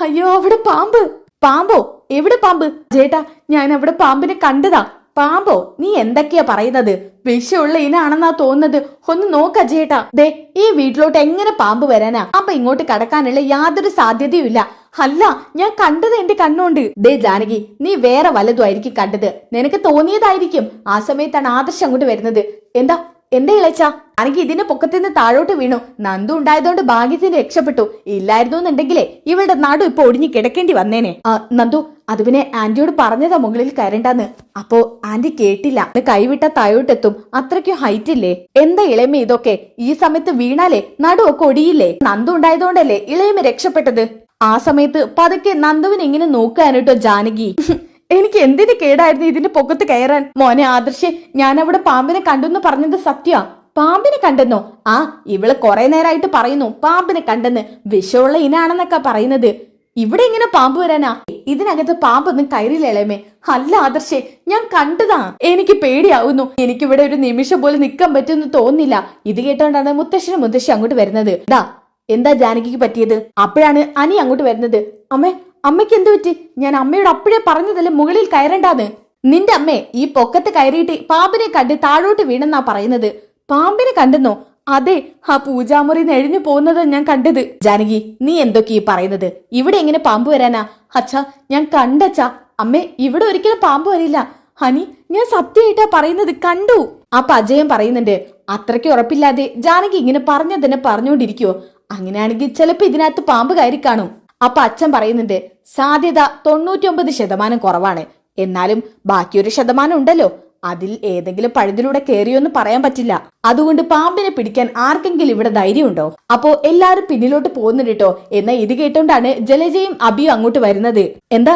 അയ്യോ അവിടെ പാമ്പ്. പാമ്പോ? എവിടെ പാമ്പ്? ചേട്ടാ ഞാൻ അവിടെ പാമ്പിനെ കണ്ടതാ. പാമ്പോ? നീ എന്തൊക്കെയാ പറയുന്നത്? വിഷമുള്ള ഇനാണെന്നാ തോന്നുന്നത്. ഒന്ന് നോക്ക ചേട്ടാ. ദേ ഈ വീട്ടിലോട്ട് എങ്ങനെ പാമ്പ് വരാനാ? പാമ്പ് ഇങ്ങോട്ട് കടക്കാനുള്ള യാതൊരു സാധ്യതയുമില്ല. അല്ല ഞാൻ കണ്ടത് എന്റെ കണ്ണുകൊണ്ട്. ദേ ജാനകി, നീ വേറെ വല്ലതും ആയിരിക്കും കണ്ടത്. നിനക്ക് തോന്നിയതായിരിക്കും. ആ സമയത്താണ് ആദർശം അങ്ങോട്ട് വരുന്നത്. എന്താ എന്റെ ഇളച്ച? എനിക്ക് ഇതിന്റെ പൊക്കത്തിന്ന് താഴോട്ട് വീണു. നന്ദു ഉണ്ടായതുകൊണ്ട് ഭാഗ്യത്തിന് രക്ഷപ്പെട്ടു. ഇല്ലായിരുന്നു എന്നുണ്ടെങ്കിലേ ഇവളുടെ നാടും ഇപ്പൊ ഒടിഞ്ഞു കിടക്കേണ്ടി വന്നേനെ. നന്ദു അത് പിന്നെ ആന്റിയോട് പറഞ്ഞതാ മുകളിൽ കയറണ്ടെന്ന്. അപ്പോ ആന്റി കേട്ടില്ല. കൈവിട്ട താഴോട്ടെത്തും. അത്രയ്ക്കും ഹൈറ്റ് ഇല്ലേ? എന്താ ഇളയമ ഇതൊക്കെ? ഈ സമയത്ത് വീണാലേ നടുവൊക്കെ ഒടിയില്ലേ? നന്ദു ഉണ്ടായതുകൊണ്ടല്ലേ ഇളയമ രക്ഷപ്പെട്ടത്. ആ സമയത്ത് പതുക്കെ നന്ദുവിനെ ഇങ്ങനെ നോക്കാനോ ജാനകി. എനിക്ക് എന്തിന് കേടായിരുന്നു ഇതിന്റെ പൊക്കത്ത് കയറാൻ? മോനെ ആദർശേ, ഞാൻ അവിടെ പാമ്പിനെ കണ്ടെന്ന് പറഞ്ഞത് സത്യ. പാമ്പിനെ കണ്ടെന്നോ? ആ ഇവള് കുറെ നേരമായിട്ട് പറയുന്നു പാമ്പിനെ കണ്ടെന്ന്. വിഷമുള്ള ഇനാണെന്നൊക്കെ പറയുന്നത്. ഇവിടെ എങ്ങനെ പാമ്പ് വരാനാ? ഇതിനകത്ത് പാമ്പൊന്നും കയറിയില്ലേമേ. അല്ല ആദർശേ, ഞാൻ കണ്ടതാ. എനിക്ക് പേടിയാവുന്നു. എനിക്കിവിടെ ഒരു നിമിഷം പോലും നിൽക്കാൻ പറ്റുമെന്ന് തോന്നില്ല. ഇത് കേട്ടോണ്ടാണ് മുത്തശ്ശനും മുത്തശ്ശി അങ്ങോട്ട് വരുന്നത്. എന്താ ജാനകിക്ക് പറ്റിയത്? അപ്പോഴാണ് അനി അങ്ങോട്ട് വരുന്നത്. അമ്മയ്ക്ക് എന്ത് പറ്റി? ഞാൻ അമ്മയോട് അപ്പോഴേ പറഞ്ഞതല്ലേ മുകളിൽ കയറണ്ടാന്ന്. നിന്റെ അമ്മേ ഈ പൊക്കത്ത് കയറിയിട്ട് പാമ്പിനെ കണ്ട് താഴോട്ട് വീണെന്നാ പറയുന്നത്. പാമ്പിനെ കണ്ടെന്നോ? അതെ, ആ പൂജാമുറിന്ന് എഴിഞ്ഞു പോകുന്നത് ഞാൻ കണ്ടത്. ജാനകി നീ എന്തൊക്കെ ഈ പറയുന്നത്? ഇവിടെ എങ്ങനെ പാമ്പ് വരാനാ? അച്ഛാ ഞാൻ കണ്ടച്ചാ. അമ്മേ ഇവിടെ ഒരിക്കലും പാമ്പ് വരില്ല. ഹനി ഞാൻ സത്യമായിട്ടാ പറയുന്നത്, കണ്ടു. അപ്പൊ അജയം പറയുന്നുണ്ട്. അത്രയ്ക്ക് ഉറപ്പില്ലാതെ ജാനകി ഇങ്ങനെ പറഞ്ഞതിനെ പറഞ്ഞുകൊണ്ടിരിക്കുവോ? അങ്ങനെയാണെങ്കിൽ ചിലപ്പോ ഇതിനകത്ത് പാമ്പ് കയറി കാണും. അപ്പൊ അച്ഛൻ പറയുന്നുണ്ട് സാധ്യത 99% കുറവാണ്. എന്നാലും ബാക്കിയൊരു ശതമാനം ഉണ്ടല്ലോ. അതിൽ ഏതെങ്കിലും പഴുതിലൂടെ കയറിയോന്ന് പറയാൻ പറ്റില്ല. അതുകൊണ്ട് പാമ്പിനെ പിടിക്കാൻ ആർക്കെങ്കിലും ഇവിടെ ധൈര്യമുണ്ടോ? അപ്പോ എല്ലാരും പിന്നിലോട്ട് പോകുന്നുണ്ട് കേട്ടോ. എന്നാ ഇത് കേട്ടോണ്ടാണ് ജലജയും അബിയും അങ്ങോട്ട് വരുന്നത്. എന്താ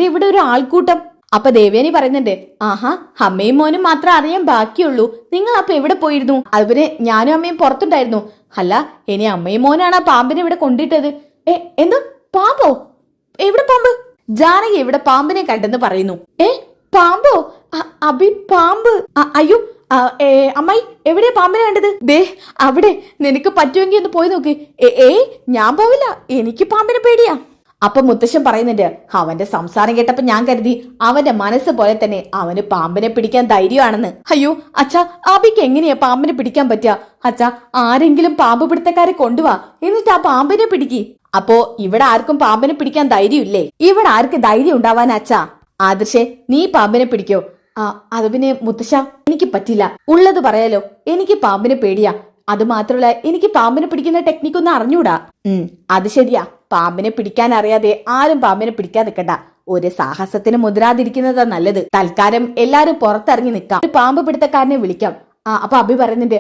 ഇവിടെ ഒരു ആൾക്കൂട്ടം? അപ്പൊ ദേവേനി പറയുന്നുണ്ട്, ആഹാ അമ്മയും മോനും മാത്രം അറിയാൻ ബാക്കിയുള്ളൂ. നിങ്ങൾ അപ്പൊ എവിടെ പോയിരുന്നു? അതുപോലെ ഞാനും അമ്മയും പുറത്തുണ്ടായിരുന്നു. അല്ല ഇനി അമ്മയും മോനാണ് ആ പാമ്പിനെ ഇവിടെ കൊണ്ടിട്ടത്. എന്താ പാമ്പോ? എവിടെ പാമ്പ്? ജാനകി ഇവിടെ പാമ്പിനെ കണ്ടെന്ന് പറയുന്നു. പാമ്പോ? അബി പാമ്പ്? അയ്യോ അമ്മായി എവിടെയാ പാമ്പിനെ കണ്ടത്? ദേ അവിടെ. നിനക്ക് പറ്റുമെങ്കിൽ ഒന്ന് പോയി നോക്ക്. ഞാൻ പോവില്ല, എനിക്ക് പാമ്പിനെ പേടിയാ. അപ്പൊ മുത്തശ്ശൻ പറയുന്നുണ്ട്, അവന്റെ സംസാരം കേട്ടപ്പോ ഞാൻ കരുതി അവന്റെ മനസ്സ് പോലെ തന്നെ അവന് പാമ്പിനെ പിടിക്കാൻ ധൈര്യമാണെന്ന്. അയ്യോ അച്ഛാ, അബിക്ക് എങ്ങനെയാ പാമ്പിനെ പിടിക്കാൻ പറ്റുക? അച്ഛാ ആരെങ്കിലും പാമ്പ് പിടുത്തക്കാരെ കൊണ്ടുവാ, എന്നിട്ട് ആ പാമ്പിനെ പിടിക്ക്. അപ്പോ ഇവിടെ ആർക്കും പാമ്പിനെ പിടിക്കാൻ ധൈര്യമില്ലേ? ഇവിടെ ആർക്ക് ധൈര്യം ഉണ്ടാവാൻ അച്ഛാ? ആദർശേ നീ പാമ്പിനെ പിടിക്കോ? അത് പിന്നെ മുത്തശ്ശ എനിക്ക് പറ്റില്ല. ഉള്ളത് പറയാലോ, എനിക്ക് പാമ്പിനെ പേടിയാ. അത് മാത്രമല്ല എനിക്ക് പാമ്പിനെ പിടിക്കുന്ന ടെക്നിക്കൊന്നും അറിഞ്ഞൂടാ. അത് ശരിയാ. പാമ്പിനെ പിടിക്കാൻ അറിയാതെ ആരും പാമ്പിനെ പിടിക്കാൻ നിൽക്കണ്ട. ഒരു സാഹസത്തിന് മുതിരാതിരിക്കുന്നതാ നല്ലത്. തൽക്കാലം എല്ലാരും പുറത്തിറങ്ങി നിൽക്കാം. ഒരു പാമ്പ് പിടുത്തക്കാരനെ വിളിക്കാം. അപ്പൊ അഭി പറയുന്നുണ്ട്,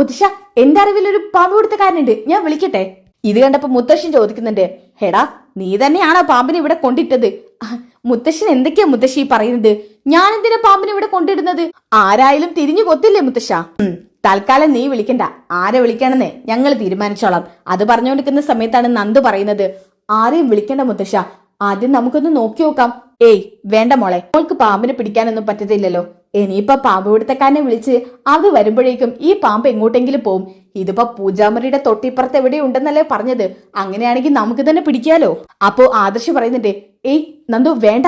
മുത്തശ്ശ എന്റെ അറിവിൽ ഒരു പാമ്പ് പിടുത്തക്കാരനുണ്ട്, ഞാൻ വിളിക്കട്ടെ? ഇത് കണ്ടപ്പോ മുത്തശ്ശൻ ചോദിക്കുന്നുണ്ട്, ഹെടാ നീ തന്നെയാണോ പാമ്പിനെ ഇവിടെ കൊണ്ടിട്ടത്? മുത്തശ്ശൻ എന്തൊക്കെയാ മുത്തശ്ശി പറയുന്നത്? ഞാൻ എന്തിനാ പാമ്പിനെ ഇവിടെ കൊണ്ടിടുന്നത്? ആരായാലും തിരിഞ്ഞു കൊത്തില്ലേ മുത്തശ്ശ? തൽക്കാലം നീ വിളിക്കണ്ട. ആരെ വിളിക്കണമെന്ന് ഞങ്ങൾ തീരുമാനിച്ചോളാം. അത് പറഞ്ഞുകൊണ്ടിരിക്കുന്ന സമയത്താണ് നന്ദു പറയുന്നത്, ആരെയും വിളിക്കണ്ട മുത്തശ്ശ, ആദ്യം നമുക്കൊന്ന് നോക്കി നോക്കാം. വേണ്ട മോളെ, മോൾക്ക് പാമ്പിനെ പിടിക്കാനൊന്നും പറ്റത്തില്ലല്ലോ. ഇനിയിപ്പൊ പാമ്പ് പിടുത്തക്കാരനെ വിളിച്ച് അത് വരുമ്പോഴേക്കും ഈ പാമ്പ് എങ്ങോട്ടെങ്കിലും പോവും. ഇതിപ്പോ പൂജാമുറിയുടെ തൊട്ടിപ്പുറത്ത് എവിടെ ഉണ്ടെന്നല്ലേ പറഞ്ഞത്. അങ്ങനെയാണെങ്കിൽ നമുക്ക് തന്നെ പിടിക്കാലോ. അപ്പോ ആദർശ് പറയുന്നുണ്ട്, നന്ദു വേണ്ട.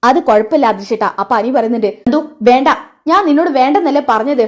അത് കുഴപ്പമില്ല ആദർശേട്ടാ. അപ്പൊ അനി പറയുന്നുണ്ട്, നന്ദു വേണ്ട, ഞാൻ നിന്നോട് വേണ്ടെന്നല്ലേ പറഞ്ഞത്.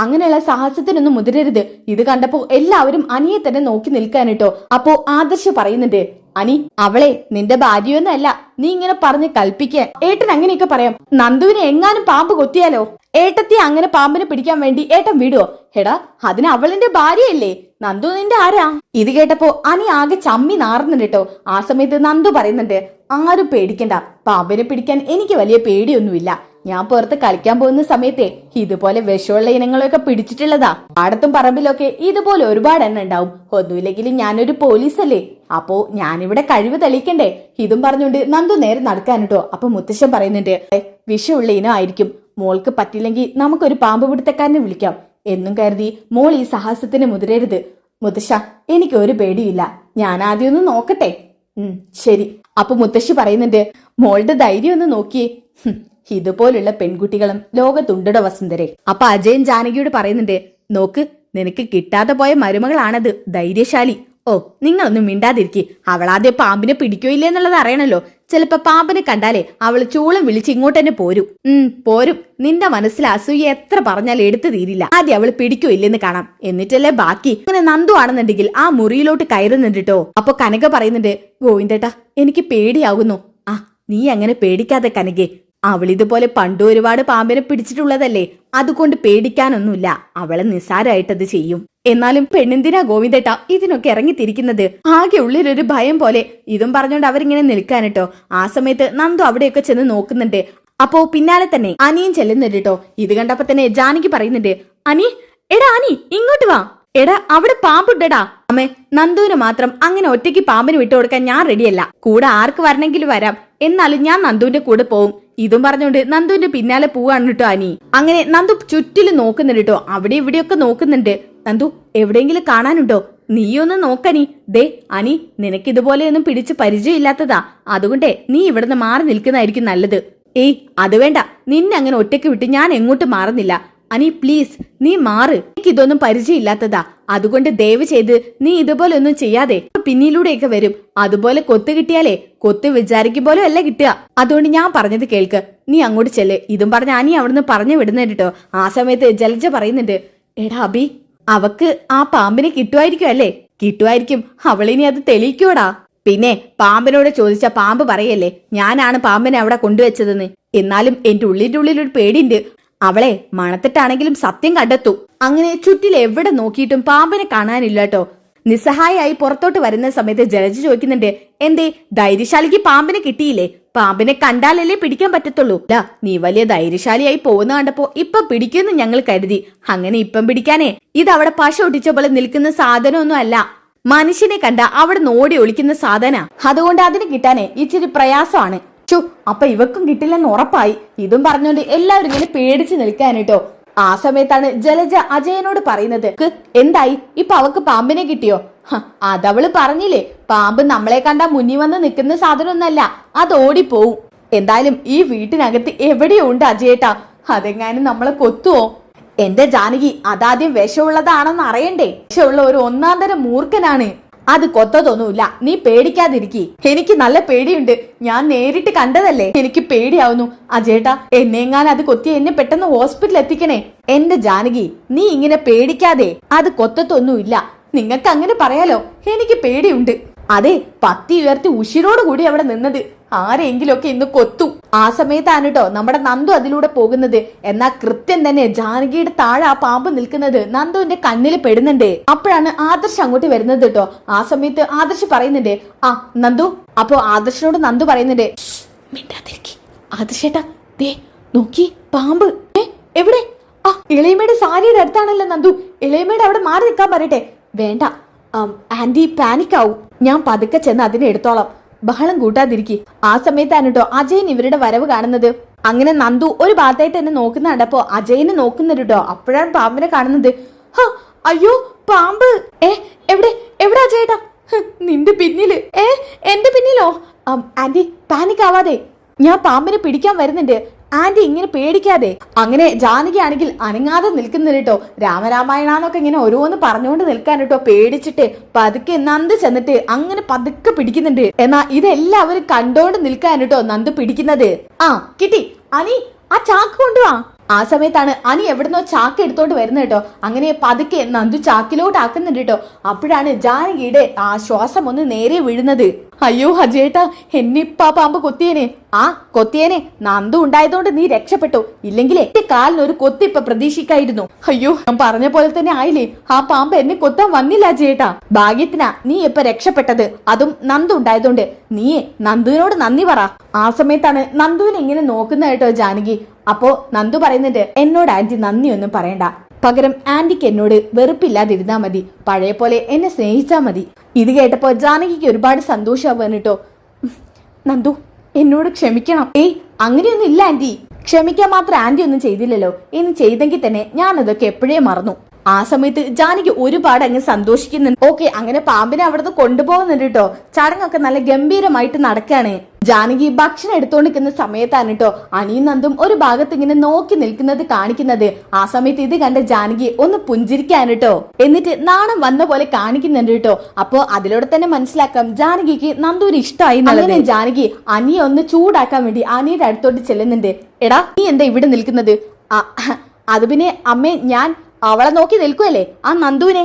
അങ്ങനെയുള്ള സാഹസത്തിനൊന്നും മുതിരരുത്. ഇത് കണ്ടപ്പോ എല്ലാവരും അനിയെ തന്നെ നോക്കി നിൽക്കാനിട്ടോ. അപ്പോ ആദർശ് പറയുന്നുണ്ട്, അനി അവളെ നിന്റെ ഭാര്യയൊന്നല്ല, നീ ഇങ്ങനെ പറഞ്ഞ് കൽപ്പിക്കാൻ. ഏട്ടൻ അങ്ങനെയൊക്കെ പറയാം. നന്ദുവിനെ എങ്ങാനും പാമ്പ് കൊത്തിയാലോ? ഏട്ടത്തി അങ്ങനെ പാമ്പിനെ പിടിക്കാൻ വേണ്ടി ഏട്ടൻ വിടുവോ? എടാ അതിന് അവളിന്റെ ഭാര്യയല്ലേ. നന്ദു നിന്റെ ആരാ? ഇത് കേട്ടപ്പോ അനി ആകെ ചമ്മി നാറുന്നുണ്ട് കേട്ടോ. ആ സമയത്ത് നന്ദു പറയുന്നുണ്ട്, ആരും പേടിക്കണ്ട, പാമ്പിനെ പിടിക്കാൻ എനിക്ക് വലിയ പേടിയൊന്നുമില്ല. ഞാൻ പുറത്ത് കളിക്കാൻ പോകുന്ന സമയത്തെ ഇതുപോലെ വിഷമുള്ള ഇനങ്ങളൊക്കെ പിടിച്ചിട്ടുള്ളതാ. പാടത്തും പറമ്പിലൊക്കെ ഇതുപോലെ ഒരുപാട് എണ്ണം ഉണ്ടാവും. ഒന്നുമില്ലെങ്കിലും ഞാനൊരു പോലീസല്ലേ, അപ്പോ ഞാനിവിടെ കഴിവ് തെളിയിക്കണ്ടേ? ഇതും പറഞ്ഞുകൊണ്ട് നന്ദു നേരെ നടക്കാനിട്ടോ. അപ്പൊ മുത്തശ്ശൻ പറയുന്നുണ്ട്, വിഷമുള്ള ഇനം ആയിരിക്കും, മോൾക്ക് പറ്റില്ലെങ്കിൽ നമുക്കൊരു പാമ്പ് പിടുത്തക്കാരനെ വിളിക്കാം എന്നും കരുതി മോൾ ഈ സാഹസത്തിന് മുതിരരുത്. മുത്തശ്ശ എനിക്ക് ഒരു പേടിയില്ല, ഞാൻ ആദ്യം ഒന്ന് നോക്കട്ടെ. ശരി. അപ്പൊ മുത്തശ്ശി പറയുന്നുണ്ട്, മോളുടെ ധൈര്യം ഒന്ന് നോക്കിയേ. ഇതുപോലുള്ള പെൺകുട്ടികളും ലോകത്തുണ്ടോ വസുന്ധരെ. അപ്പൊ അജയൻ ജാനകിയോട് പറയുന്നുണ്ട്, നോക്ക്, നിനക്ക് കിട്ടാതെ പോയ മരുമകളാണത്, ധൈര്യശാലി. ഓ, നിങ്ങളൊന്നും മിണ്ടാതിരിക്കെ. അവളാദ്യം പാമ്പിനെ പിടിക്കോ ഇല്ലേ എന്നുള്ളത് അറിയണല്ലോ. ചിലപ്പോ പാമ്പിനെ കണ്ടാലേ അവള് ചൂളം വിളിച്ച് ഇങ്ങോട്ട് തന്നെ പോരും. പോരും. നിന്റെ മനസ്സിൽ അസൂയ എത്ര പറഞ്ഞാൽ എടുത്തു തീരില്ല. ആദ്യം അവള് പിടിക്കോ ഇല്ലെന്ന് കാണാം, എന്നിട്ടല്ലേ ബാക്കി. അങ്ങനെ നന്ദു ആണെന്നുണ്ടെങ്കിൽ ആ മുറിയിലോട്ട് കയറുന്നുണ്ടോ. അപ്പൊ കനക പറയുന്നുണ്ട്, ഗോവിന്ദേട്ടാ എനിക്ക് പേടിയാകുന്നു. നീ അങ്ങനെ പേടിക്കാതെ കനകെ, അവളിതുപോലെ പണ്ട് ഒരുപാട് പാമ്പിനെ പിടിച്ചിട്ടുള്ളതല്ലേ, അതുകൊണ്ട് പേടിക്കാനൊന്നുമില്ല. അവളെ നിസ്സാരമായിട്ടത് ചെയ്യും. എന്നാലും പെണ്ണെന്തിനാ ഗോവിന്ദേട്ടാ ഇതിനൊക്കെ ഇറങ്ങിത്തിരിക്കുന്നത്? ആകെ ഉള്ളിലൊരു ഭയം പോലെ. ഇതും പറഞ്ഞുകൊണ്ട് അവരിങ്ങനെ നിൽക്കാനിട്ടോ. ആ സമയത്ത് നന്ദു അവിടെയൊക്കെ ചെന്ന് നോക്കുന്നുണ്ട്. അപ്പോ പിന്നാലെ തന്നെ അനിയും ചെല്ലുന്നുണ്ട് കേട്ടോ. ഇത് കണ്ടപ്പോ തന്നെ ജാനകി പറയുന്നുണ്ട്, അനി, എടാ അനി ഇങ്ങോട്ട് വാ. എടാ അവിടെ പാമ്പുണ്ടടാ. അമ്മേ, നന്ദുവിന് മാത്രം അങ്ങനെ ഒറ്റയ്ക്ക് പാമ്പിന് വിട്ടുകൊടുക്കാൻ ഞാൻ റെഡിയല്ല. കൂടെ ആർക്ക് വരണമെങ്കിലും വരാം, എന്നാലും ഞാൻ നന്ദുവിന്റെ കൂടെ പോവും. ഇതും പറഞ്ഞുകൊണ്ട് നന്ദുവിന്റെ പിന്നാലെ പോവാണ് കേട്ടോ അനി. അങ്ങനെ നന്ദു ചുറ്റിലും നോക്കുന്നുണ്ട് കേട്ടോ. അവിടെ ഇവിടെയൊക്കെ നോക്കുന്നുണ്ട്. നന്ദു എവിടെയെങ്കിലും കാണാനുണ്ടോ? നീയൊന്ന് നോക്കനി. ദേ അനി, നിനക്കിതുപോലെയൊന്നും പിടിച്ച് പരിചയമില്ലാത്തതാ, അതുകൊണ്ടേ നീ ഇവിടുന്ന് മാറി നിൽക്കുന്നതായിരിക്കും നല്ലത്. ഏയ് അത് വേണ്ട, നിന്നെ അങ്ങനെ ഒറ്റയ്ക്ക് വിട്ട് ഞാൻ എങ്ങോട്ടും മാറുന്നില്ല. അനി പ്ലീസ്, നീ മാറ്. എനിക്കിതൊന്നും പരിചയമില്ലാത്തതാ, അതുകൊണ്ട് ദയവ് ചെയ്ത് നീ ഇതുപോലെ ഒന്നും ചെയ്യാതെ. പിന്നിലൂടെയൊക്കെ വരും, അതുപോലെ കൊത്ത് കിട്ടിയാലേ കൊത്ത് വിചാരിക്കും പോലെ അല്ല കിട്ടുക. അതുകൊണ്ട് ഞാൻ പറഞ്ഞത് കേൾക്ക്, നീ അങ്ങോട്ട് ചെല്ല്. ഇതും പറഞ്ഞ അനി അവിടുന്ന് പറഞ്ഞു വിടുന്നുണ്ട് കേട്ടോ. ആ സമയത്ത് ജലജ പറയുന്നുണ്ട്, എടാ അബി, അവക്ക് ആ പാമ്പിനെ കിട്ടുമായിരിക്കും അല്ലേ? കിട്ടുമായിരിക്കും. അവളിനി അത് തെളിയിക്കൂടാ. പിന്നെ പാമ്പിനോട് ചോദിച്ച പാമ്പ് പറയല്ലേ ഞാനാണ് പാമ്പിനെ അവിടെ കൊണ്ടുവച്ചതെന്ന്. എന്നാലും എന്റെ ഉള്ളിലൊരു പേടിയുണ്ട്. അവളെ മണത്തിട്ടാണെങ്കിലും സത്യം കണ്ടെത്തു. അങ്ങനെ ചുറ്റിൽ എവിടെ നോക്കിയിട്ടും പാമ്പിനെ കാണാനില്ല കേട്ടോ. നിസ്സഹായായി പുറത്തോട്ട് വരുന്ന സമയത്ത് ജലജ ചോദിക്കുന്നുണ്ട്, എന്തേ ധൈര്യശാലിക്ക് പാമ്പിനെ കിട്ടിയില്ലേ? പാമ്പിനെ കണ്ടാലല്ലേ പിടിക്കാൻ പറ്റത്തുള്ളൂ. അല്ല, നീ വലിയ ധൈര്യശാലിയായി പോകുന്ന കണ്ടപ്പോ ഇപ്പൊ പിടിക്കുമെന്ന് ഞങ്ങൾ കരുതി. അങ്ങനെ ഇപ്പം പിടിക്കാനേ ഇതവിടെ പശ ഒട്ടിച്ച പോലെ നിൽക്കുന്ന സാധനമൊന്നും അല്ല. മനുഷ്യനെ കണ്ട അവിടെ നോടി ഒളിക്കുന്ന സാധന. അതുകൊണ്ട് അതിന് കിട്ടാനേ ഇച്ചിരി പ്രയാസമാണ്. അപ്പൊ ഇവക്കും കിട്ടില്ലെന്ന് ഉറപ്പായി. ഇതും പറഞ്ഞോണ്ട് എല്ലാവരും ഇങ്ങനെ പേടിച്ച് നിൽക്കാനിട്ടോ. ആ സമയത്താണ് ജലജ അജയനോട് പറയുന്നത്, എന്തായി ഇപ്പൊ അവക്ക് പാമ്പിനെ കിട്ടിയോ? അതവള് പറഞ്ഞില്ലേ, പാമ്പ് നമ്മളെ കണ്ടാ മുന്നിൽ വന്ന് നിൽക്കുന്ന സാധനമൊന്നല്ല, അത് ഓടിപ്പോവും. എന്തായാലും ഈ വീട്ടിനകത്ത് എവിടെയോ ഉണ്ട് അജയേട്ടാ, അതെങ്ങാനും നമ്മളെ കൊത്തുവോ? എന്റെ ജാനകി, അതാദ്യം വിഷമുള്ളതാണെന്ന് അറിയണ്ടേ? വിഷമുള്ള ഒരു ഒന്നാം തരം മൂർഖനാണ്. അത് കൊത്തതൊന്നുമില്ല, നീ പേടിക്കാതിരിക്കി. എനിക്ക് നല്ല പേടിയുണ്ട്, ഞാൻ നേരിട്ട് കണ്ടതല്ലേ, എനിക്ക് പേടിയാവുന്നു. അജേട്ടാ, എന്നെങ്ങാൻ അത് കൊത്തി എന്നെ പെട്ടെന്ന് ഹോസ്പിറ്റലിൽ എത്തിക്കണേ. എന്റെ ജാനകി, നീ ഇങ്ങനെ പേടിക്കാതെ. അത് കൊത്തത്തൊന്നുമില്ല, നിങ്ങൾക്ക് അങ്ങനെ പറയാലോ. എനിക്ക് പേടിയുണ്ട്. അതെ, പത്തി ഉയർത്തി ഉശിരോടുകൂടി അവിടെ നിന്നത്. ആരെങ്കിലും ഒക്കെ ഇന്ന് കൊത്തു. ആ സമയത്താണ് കേട്ടോ നമ്മുടെ നന്ദു അതിലൂടെ പോകുന്നത്. എന്നാ കൃത്യം തന്നെ ജാനകിയുടെ താഴെ ആ പാമ്പ് നിൽക്കുന്നത് നന്ദുവിന്റെ കണ്ണിൽ പെടുന്നുണ്ട്. അപ്പോഴാണ് ആദർശ് അങ്ങോട്ട് വരുന്നത് കേട്ടോ. ആ സമയത്ത് ആദർശ് പറയുന്നുണ്ട്, ആ നന്ദു. അപ്പോ ആദർശിനോട് നന്ദു പറയുന്നുണ്ട്, ആദർശേട്ടാ ദേ നോക്കി പാമ്പ്. എവിടെ? ഇളയമയുടെ സാരിയുടെ അടുത്താണല്ലോ നന്ദു. ഇളയമയുടെ അവിടെ മാറി നിൽക്കാൻ പറയട്ടെ. വേണ്ട ആന്റി പാനിക് ആവും, ഞാൻ പതുക്കെ ചെന്ന് അതിനെ എടുത്തോളാം, ബഹളം കൂട്ടാതിരിക്കി. ആ സമയത്താണ് കേട്ടോ അജയൻ ഇവരുടെ വരവ് കാണുന്നത്. അങ്ങനെ നന്ദു ഒരു ഭാഗത്തായിട്ട് എന്നെ നോക്കുന്ന കണ്ടപ്പോ അജയനെ നോക്കുന്നുണ്ട് കേട്ടോ. അപ്പോഴാണ് പാമ്പിനെ കാണുന്നത്. അയ്യോ പാമ്പ്! എവിടെ എവിടെ അജയേട്ടാ? നിന്റെ പിന്നില്. എന്റെ പിന്നിലോ? ആന്റി പാനിക് ആവാതെ, ഞാൻ പാമ്പിനെ പിടിക്കാൻ വരുന്നുണ്ട്. ആന്റി ഇങ്ങനെ പേടിക്കാതെ. അങ്ങനെ ജാനകി ആണെങ്കിൽ അനങ്ങാതെ നിൽക്കുന്നുണ്ട് കേട്ടോ. രാമരാമായണാന്നൊക്കെ ഇങ്ങനെ ഓരോന്ന് പറഞ്ഞുകൊണ്ട് നിൽക്കാൻ കേട്ടോ. പേടിച്ചിട്ട് പതുക്കെ നന്ദു ചെന്നിട്ട് അങ്ങനെ പതുക്കെ പിടിക്കുന്നുണ്ട്. എന്നാ ഇതെല്ലാവരും കണ്ടോണ്ട് നിൽക്കാൻ കേട്ടോ നന്ദു പിടിക്കുന്നത്. കിട്ടി അനി, ആ ചാക്ക് കൊണ്ടുവാ. ആ സമയത്താണ് അനി എവിടുന്നോ ചാക്ക് എടുത്തോണ്ട് വരുന്നത് കേട്ടോ. അങ്ങനെ പതുക്കെ നന്ദു ചാക്കിലോട്ട് ആക്കുന്നുണ്ട് കേട്ടോ. അപ്പോഴാണ് ജാനകിയുടെ ആ ശ്വാസം ഒന്ന് നേരെ വീഴുന്നത്. അയ്യോ അജയേട്ടാ, എന്നിപ്പാ പാമ്പ് കൊത്തിയേനെ. കൊത്തിയേനെ, നന്ദു ഉണ്ടായതുകൊണ്ട് നീ രക്ഷപ്പെട്ടു. ഇല്ലെങ്കിലേ എന്റെ കാലിനൊരു കൊത്തി ഇപ്പൊ പ്രതീക്ഷിക്കായിരുന്നു. അയ്യോ, ഞാൻ പറഞ്ഞ പോലെ തന്നെ ആയില്ലേ, ആ പാമ്പ് എന്നെ കൊത്താൻ വന്നില്ല അജയേട്ടാ. ഭാഗ്യത്തിനാ നീ ഇപ്പൊ രക്ഷപ്പെട്ടത്, അതും നന്ദു ഉണ്ടായതുകൊണ്ട്. നീയെ നന്ദുവിനോട് നന്ദി പറ. ആ സമയത്താണ് നന്ദുവിനെ ഇങ്ങനെ നോക്കുന്ന കേട്ടോ ജാനകി. അപ്പോ നന്ദു പറയുന്നുണ്ട്, എന്നോട് ആന്റി നന്ദിയൊന്നും പറയണ്ട, പകരം ആന്റിക്ക് എന്നോട് വെറുപ്പില്ലാതിരുന്നാ മതി, പഴയ പോലെ എന്നെ സ്നേഹിച്ചാ മതി. ഇത് കേട്ടപ്പോ ജാനകിക്ക് ഒരുപാട് സന്തോഷമാവാൻ കേട്ടോ. നന്ദു എന്നോട് ക്ഷമിക്കണം. അങ്ങനെയൊന്നും ഇല്ല ആന്റി, ക്ഷമിക്കാൻ മാത്രം ആന്റി ഒന്നും ചെയ്തില്ലല്ലോ. ഇനി ചെയ്തെങ്കിൽ തന്നെ ഞാൻ അതൊക്കെ എപ്പോഴേ മറന്നു. ആ സമയത്ത് ജാനകി ഒരുപാട് അങ്ങ് സന്തോഷിക്കുന്നുണ്ട്. ഓക്കെ, അങ്ങനെ പാമ്പിനെ അവിടുന്ന് കൊണ്ടുപോകുന്നുണ്ട് കേട്ടോ. ചടങ്ങൊക്കെ നല്ല ഗംഭീരമായിട്ട് നടക്കാണ്. ജാനകി ഭക്ഷണം എടുത്തോണ്ടിരിക്കുന്ന സമയത്താണ് കേട്ടോ അനിയും നന്ദും ഒരു ഭാഗത്ത് ഇങ്ങനെ നോക്കി നിൽക്കുന്നത് കാണിക്കുന്നത്. ആ സമയത്ത് ഇത് കണ്ട ജാനകി ഒന്ന് പുഞ്ചിരിക്കാണ് കേട്ടോ. എന്നിട്ട് നാണം വന്ന പോലെ കാണിക്കുന്നുണ്ട് കേട്ടോ. അപ്പോ അതിലൂടെ തന്നെ മനസ്സിലാക്കാം ജാനകിക്ക് നന്ദുവിന് ഇഷ്ടമായി. അങ്ങനെ ജാനകി അനിയെ ഒന്ന് ചൂടാക്കാൻ വേണ്ടി അനിയുടെ അടുത്തോട്ട് ചെല്ലുന്നുണ്ട്. എടാ, നീ എന്താ ഇവിടെ നിൽക്കുന്നത്? അത് പിന്നെ അമ്മേ, ഞാൻ അവളെ നോക്കി നിൽക്കുവല്ലേ, ആ നന്ദുവിനെ.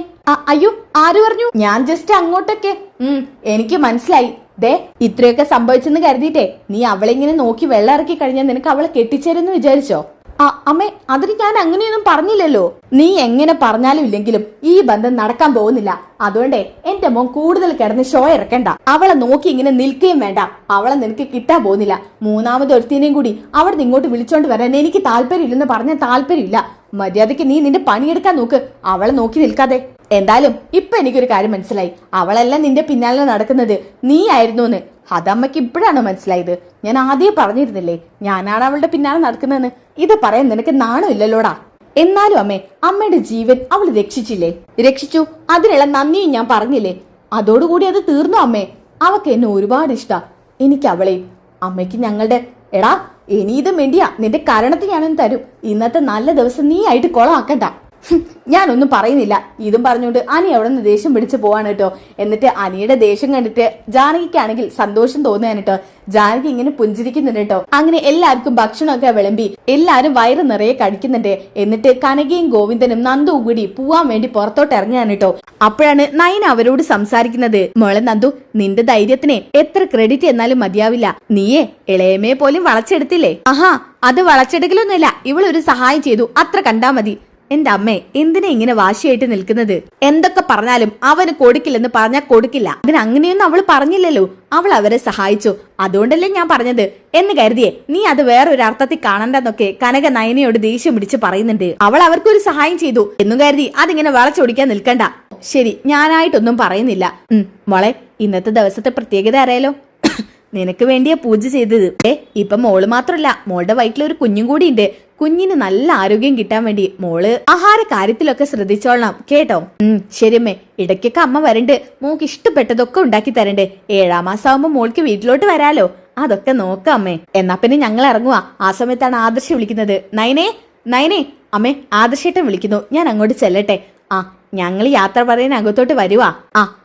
അയ്യോ, ആര് പറഞ്ഞു? ഞാൻ ജസ്റ്റ് അങ്ങോട്ടൊക്കെ. എനിക്ക് മനസ്സിലായി. ദേ, ഇത്രയൊക്കെ സംഭവിച്ചെന്ന് കരുതിയിട്ടേ നീ അവളെ ഇങ്ങനെ നോക്കി വെള്ളം ഇറക്കി കഴിഞ്ഞാൽ നിനക്ക് അവളെ കെട്ടിച്ചേരെന്ന് വിചാരിച്ചോ? അമ്മേ, അതിന് ഞാൻ അങ്ങനെയൊന്നും പറഞ്ഞില്ലല്ലോ. നീ എങ്ങനെ പറഞ്ഞാലും ഇല്ലെങ്കിലും ഈ ബന്ധം നടക്കാൻ പോകുന്നില്ല. അതുകൊണ്ടേ എന്റെ മോൻ കൂടുതൽ കിടന്ന് ഷോ ഇറക്കണ്ട. അവളെ നോക്കി ഇങ്ങനെ നിൽക്കുകയും വേണ്ട. അവളെ നിനക്ക് കിട്ടാൻ പോകുന്നില്ല. മൂന്നാമത് ഒരുത്തിനെയും കൂടി അവിടെ ഇങ്ങോട്ട് വിളിച്ചോണ്ട് വരാൻ എനിക്ക് താല്പര്യമില്ലെന്ന് പറഞ്ഞ താല്പര്യമില്ല. മര്യാദയ്ക്ക് നീ നിന്റെ പണിയെടുക്കാൻ നോക്ക്, അവളെ നോക്കി നിൽക്കാതെ. എന്തായാലും ഇപ്പൊ എനിക്കൊരു കാര്യം മനസ്സിലായി. അവളല്ല നിന്റെ പിന്നാലെ നടക്കുന്നത്, നീ ആയിരുന്നു എന്ന്. അതമ്മയ്ക്ക് ഇപ്പോഴാണ് മനസ്സിലായത്. ഞാൻ ആദ്യം പറഞ്ഞിരുന്നില്ലേ ഞാനാണ് അവളുടെ പിന്നാലെ നടക്കുന്നതെന്ന്. ഇത് പറയാൻ നിനക്ക് നാണമില്ലല്ലോടാ. എന്നാലും അമ്മേ, അമ്മയുടെ ജീവൻ അവൾ രക്ഷിച്ചില്ലേ? രക്ഷിച്ചു, അതിനുള്ള നന്ദിയും ഞാൻ പറഞ്ഞില്ലേ? അതോടുകൂടി അത് തീർന്നു അമ്മേ. അവക്ക് എന്നെ ഒരുപാട് ഇഷ്ടാ. എനിക്ക് അവളെ. അമ്മയ്ക്ക് ഞങ്ങളുടെ എടാ, ഇനി ഇത് വേണ്ടിയാ നിന്റെ കാരണത്തിൽ ഞാനൊന്ന് തരും. ഇന്നത്തെ നല്ല ദിവസം നീ ആയിട്ട് കൊളമാക്കണ്ട. ഞാനൊന്നും പറയുന്നില്ല. ഇതും പറഞ്ഞുകൊണ്ട് അനി അവിടെ നിന്ന് ദേഷ്യം പിടിച്ച് പോവാണ് കേട്ടോ. എന്നിട്ട് അനിയുടെ ദേഷ്യം കണ്ടിട്ട് ജാനകിക്കാണെങ്കിൽ സന്തോഷം തോന്നുകയാണ് കേട്ടോ. ജാനകി ഇങ്ങനെ പുഞ്ചിരിക്കുന്നുണ്ട് കേട്ടോ. അങ്ങനെ എല്ലാവർക്കും ഭക്ഷണമൊക്കെ വിളമ്പി എല്ലാരും വയറ് നിറയെ കഴിക്കുന്നുണ്ട്. എന്നിട്ട് കനകയും ഗോവിന്ദനും നന്ദുവും കൂടി പോവാൻ വേണ്ടി പുറത്തോട്ട് ഇറങ്ങിയാണ് കേട്ടോ. അപ്പോഴാണ് നയന അവരോട് സംസാരിക്കുന്നത്. മോളെ നന്ദു, നിന്റെ ധൈര്യത്തിന് എത്ര ക്രെഡിറ്റ് എന്നാലും മതിയാവില്ല. നീയേ ഇളയമേ പോലും വളച്ചെടുത്തില്ലേ? ആഹാ, അത് വളച്ചെടുക്കലൊന്നുമില്ല, ഇവളൊരു സഹായം ചെയ്തു, അത്ര കണ്ടാ മതി. എന്റെ അമ്മേ, എന്തിനാ ഇങ്ങനെ വാശിയായിട്ട് നിൽക്കുന്നത്? എന്തൊക്കെ പറഞ്ഞാലും അവന് കൊടുക്കില്ലെന്ന് പറഞ്ഞാൽ കൊടുക്കില്ല. അതിന് അങ്ങനെയൊന്നും അവൾ പറഞ്ഞില്ലല്ലോ. അവൾ അവരെ സഹായിച്ചു, അതുകൊണ്ടല്ലേ ഞാൻ പറഞ്ഞത് എന്ന് കരുതിയേ നീ അത് വേറൊരു അർത്ഥത്തിൽ കാണണ്ടെന്നൊക്കെ കനക നയനയോട് ദേഷ്യം പിടിച്ച് പറയുന്നുണ്ട്. അവൾ അവർക്കൊരു സഹായം ചെയ്തു എന്നും കരുതി അതിങ്ങനെ വളച്ചൊടിക്കാൻ നിൽക്കണ്ട. ശരി, ഞാനായിട്ടൊന്നും പറയുന്നില്ല. മോളെ, ഇന്നത്തെ ദിവസത്തെ പ്രത്യേകത അറിയാലോ. നിനക്ക് വേണ്ടിയാ പൂജ ചെയ്തത്. ഇപ്പൊ മോള് മാത്രല്ല, മോളുടെ വയറ്റിലൊരു കുഞ്ഞും കൂടി ഉണ്ട്. കുഞ്ഞിന് നല്ല ആരോഗ്യം കിട്ടാൻ വേണ്ടി മോള് ആഹാര കാര്യത്തിലൊക്കെ ശ്രദ്ധിച്ചോളണം കേട്ടോ. ശരിയമ്മേ, ഇടയ്ക്കൊക്കെ അമ്മ വരണ്ട്. മോക്ക് ഇഷ്ടപ്പെട്ടതൊക്കെ ഉണ്ടാക്കി തരണ്ടേ. 7ാം മാസം ആവുമ്പോ മോൾക്ക് വീട്ടിലോട്ട് വരാലോ. അതൊക്കെ നോക്കാം അമ്മേ. എന്നാ പിന്നെ ഞങ്ങൾ ഇറങ്ങുവാ. ആ സമയത്താണ് ആദർശ് വിളിക്കുന്നത്. നയനേ, നയനേ. അമ്മേ, ആദർശേട്ടൻ വിളിക്കുന്നു, ഞാൻ അങ്ങോട്ട് ചെല്ലട്ടെ. ഞങ്ങൾ യാത്ര പറയാൻ അകത്തോട്ട് വരുവാ.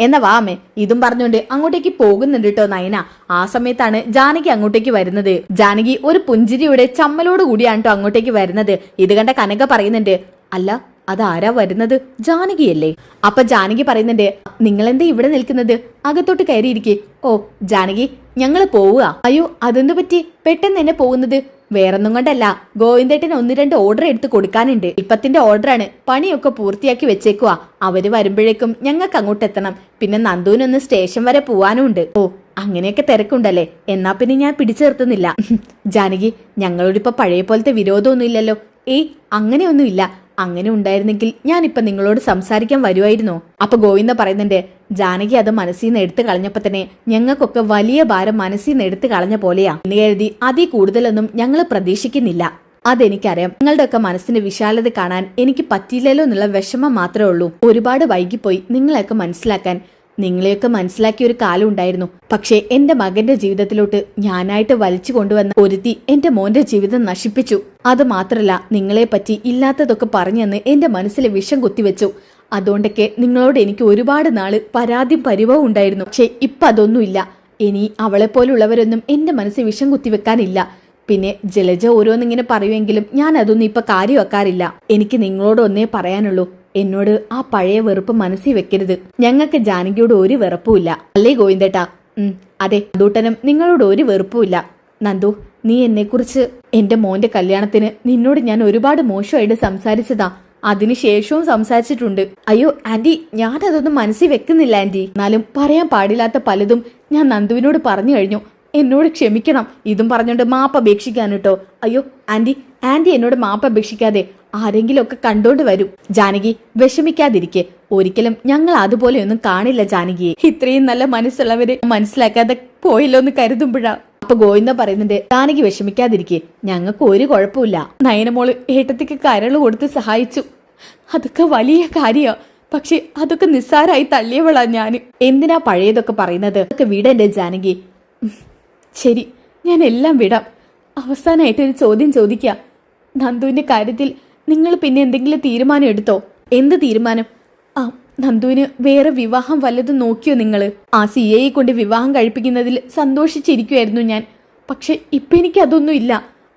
എന്നാ വാ അമ്മേ. ഇതും പറഞ്ഞുകൊണ്ട് അങ്ങോട്ടേക്ക് പോകുന്നുണ്ട് കേട്ടോ നയന. ആ സമയത്താണ് ജാനകി അങ്ങോട്ടേക്ക് വരുന്നത്. ജാനകി ഒരു പുഞ്ചിരിയുടെ ചമ്മലോട് കൂടിയാണ് കേട്ടോ അങ്ങോട്ടേക്ക് വരുന്നത്. ഇത് കണ്ട കനക പറയുന്നുണ്ട്, അല്ല അതാരാ വരുന്നത്? ജാനകിയല്ലേ? അപ്പൊ ജാനകി പറയുന്നുണ്ട്, നിങ്ങളെന്താ ഇവിടെ നിൽക്കുന്നത്? അകത്തോട്ട് കയറിയിരിക്കേ. ഓ ജാനകി, ഞങ്ങള് പോവുക. അയ്യോ, അതെന്തു പറ്റി പെട്ടെന്ന് തന്നെ പോകുന്നത്? വേറൊന്നും കൊണ്ടല്ല, ഗോവിന്ദേട്ടന് 1-2 ഓർഡർ എടുത്ത് കൊടുക്കാനുണ്ട്. ഇപ്പത്തിന്റെ ഓർഡറാണ്. പണിയൊക്കെ പൂർത്തിയാക്കി വെച്ചേക്കുവാ. അവര് വരുമ്പോഴേക്കും ഞങ്ങൾക്ക് അങ്ങോട്ട് എത്തണം. പിന്നെ നന്ദുവിനൊന്ന് സ്റ്റേഷൻ വരെ പോവാനും ഉണ്ട്. ഓ, അങ്ങനെയൊക്കെ തിരക്കുണ്ടല്ലേ? എന്നാ പിന്നെ ഞാൻ പിടിച്ചു നിർത്തുന്നില്ല. ജാനകി, ഞങ്ങളോടിപ്പോ പഴയ പോലത്തെ വിരോധമൊന്നും ഇല്ലല്ലോ? അങ്ങനെയൊന്നുമില്ല. അങ്ങനെ ഉണ്ടായിരുന്നെങ്കിൽ ഞാനിപ്പൊ നിങ്ങളോട് സംസാരിക്കാൻ വരുമായിരുന്നോ? അപ്പൊ ഗോവിന്ദ പറയുന്നുണ്ട്, ജാനകി അത് മനസ്സിൽ നിന്ന് എടുത്തു കളഞ്ഞപ്പോ തന്നെ ഞങ്ങൾക്കൊക്കെ വലിയ ഭാരം മനസ്സിൽ നിന്ന് എടുത്തു കളഞ്ഞ പോലെയാ. എന്ന് കരുതി അതിൽ കൂടുതലൊന്നും ഞങ്ങൾ പ്രതീക്ഷിക്കുന്നില്ല. അതെനിക്കറിയാം. നിങ്ങളുടെയൊക്കെ മനസ്സിന്റെ വിശാലത കാണാൻ എനിക്ക് പറ്റിയില്ലല്ലോ എന്നുള്ള വിഷമം മാത്രമേ ഉള്ളൂ. ഒരുപാട് വൈകിപ്പോയി നിങ്ങളെയൊക്കെ മനസ്സിലാക്കാൻ. നിങ്ങളെയൊക്കെ മനസ്സിലാക്കിയ ഒരു കാലം ഉണ്ടായിരുന്നു. പക്ഷേ എന്റെ മകന്റെ ജീവിതത്തിലോട്ട് ഞാനായിട്ട് വലിച്ചു കൊണ്ടുവന്ന ഒരുത്തി എന്റെ മോന്റെ ജീവിതം നശിപ്പിച്ചു. അത് മാത്രല്ല, നിങ്ങളെ പറ്റി ഇല്ലാത്തതൊക്കെ പറഞ്ഞെന്ന് എന്റെ മനസ്സിലെ വിഷം കുത്തിവെച്ചു. അതുകൊണ്ടൊക്കെ നിങ്ങളോട് എനിക്ക് ഒരുപാട് നാള് പരാതി പരിഭവം ഉണ്ടായിരുന്നു. പക്ഷെ ഇപ്പൊ അതൊന്നുമില്ല. ഇനി അവളെപ്പോലുള്ളവരൊന്നും എന്റെ മനസ്സിൽ വിഷം കുത്തിവെക്കാനില്ല. പിന്നെ ജലജ ഓരോന്നിങ്ങനെ പറയുമെങ്കിലും ഞാൻ അതൊന്നും ഇപ്പൊ കാര്യമാക്കാറില്ല. എനിക്ക് നിങ്ങളോട് ഒന്നേ പറയാനുള്ളൂ, എന്നോട് ആ പഴയ വെറുപ്പ് മനസ്സിൽ വെക്കരുത്. ഞങ്ങൾക്ക് ജാനകിയോട് ഒരു വെറുപ്പുമില്ല, അല്ലേ ഗോവിന്ദേട്ടാ? അതെ, നന്ദൂട്ടനും നിങ്ങളോട് ഒരു വെറുപ്പുമില്ല. നന്ദു, നീ എന്നെക്കുറിച്ച് എന്റെ മോന്റെ കല്യാണത്തിന് നിന്നോട് ഞാൻ ഒരുപാട് മോശമായിട്ട് സംസാരിച്ചതാ. അതിനുശേഷവും സംസാരിച്ചിട്ടുണ്ട്. അയ്യോ ആന്റി, ഞാനതൊന്നും മനസ്സിൽ വെക്കുന്നില്ല ആന്റി. എന്നാലും പറയാൻ പാടില്ലാത്ത പലതും ഞാൻ നന്ദുവിനോട് പറഞ്ഞു കഴിഞ്ഞു. എന്നോട് ക്ഷമിക്കണം. ഇതും പറഞ്ഞോണ്ട് മാപ്പ് അപേക്ഷിക്കാൻ കേട്ടോ. അയ്യോ ആന്റി, ആന്റി എന്നോട് മാപ്പ് അപേക്ഷിക്കാതെ ആരെങ്കിലും ഒക്കെ കണ്ടോണ്ട് വരും. ജാനകി, വിഷമിക്കാതിരിക്കെ. ഒരിക്കലും ഞങ്ങൾ അതുപോലെയൊന്നും കാണില്ല ജാനകിയെ. ഇത്രയും നല്ല മനസ്സുള്ളവര് മനസ്സിലാക്കാതെ പോയല്ലോ എന്ന് കരുതുമ്പോഴാ. അപ്പൊ ഗോവിന്ദ പറയുന്നുണ്ട്, ജാനകി വിഷമിക്കാതിരിക്കെ, ഞങ്ങൾക്ക് ഒരു കുഴപ്പമില്ല. നയനമോള് ഏട്ടത്തിക്ക് കരള് കൊടുത്ത് സഹായിച്ചു. അതൊക്കെ വലിയ കാര്യ. പക്ഷെ അതൊക്കെ നിസ്സാരായി തള്ളിയവളാ ഞാൻ. എന്തിനാ പഴയതൊക്കെ പറയുന്നത്? അതൊക്കെ വിടന്റെ ജാനകി. ശരി, ഞാൻ എല്ലാം വിടാം. അവസാനമായിട്ടൊരു ചോദ്യം ചോദിക്കാം. നന്ദുവിന്റെ കാര്യത്തിൽ നിങ്ങൾ പിന്നെ എന്തെങ്കിലും തീരുമാനം എടുത്തോ? എന്ത് തീരുമാനം? ആ, നന്ദുവിന് വേറെ വിവാഹം വല്ലതും നോക്കിയോ നിങ്ങൾ? ആ CA കൊണ്ട് വിവാഹം കഴിപ്പിക്കുന്നതിൽ സന്തോഷിച്ചിരിക്കുമായിരുന്നു ഞാൻ. പക്ഷെ ഇപ്പൊ എനിക്ക് അതൊന്നും ഇല്ല.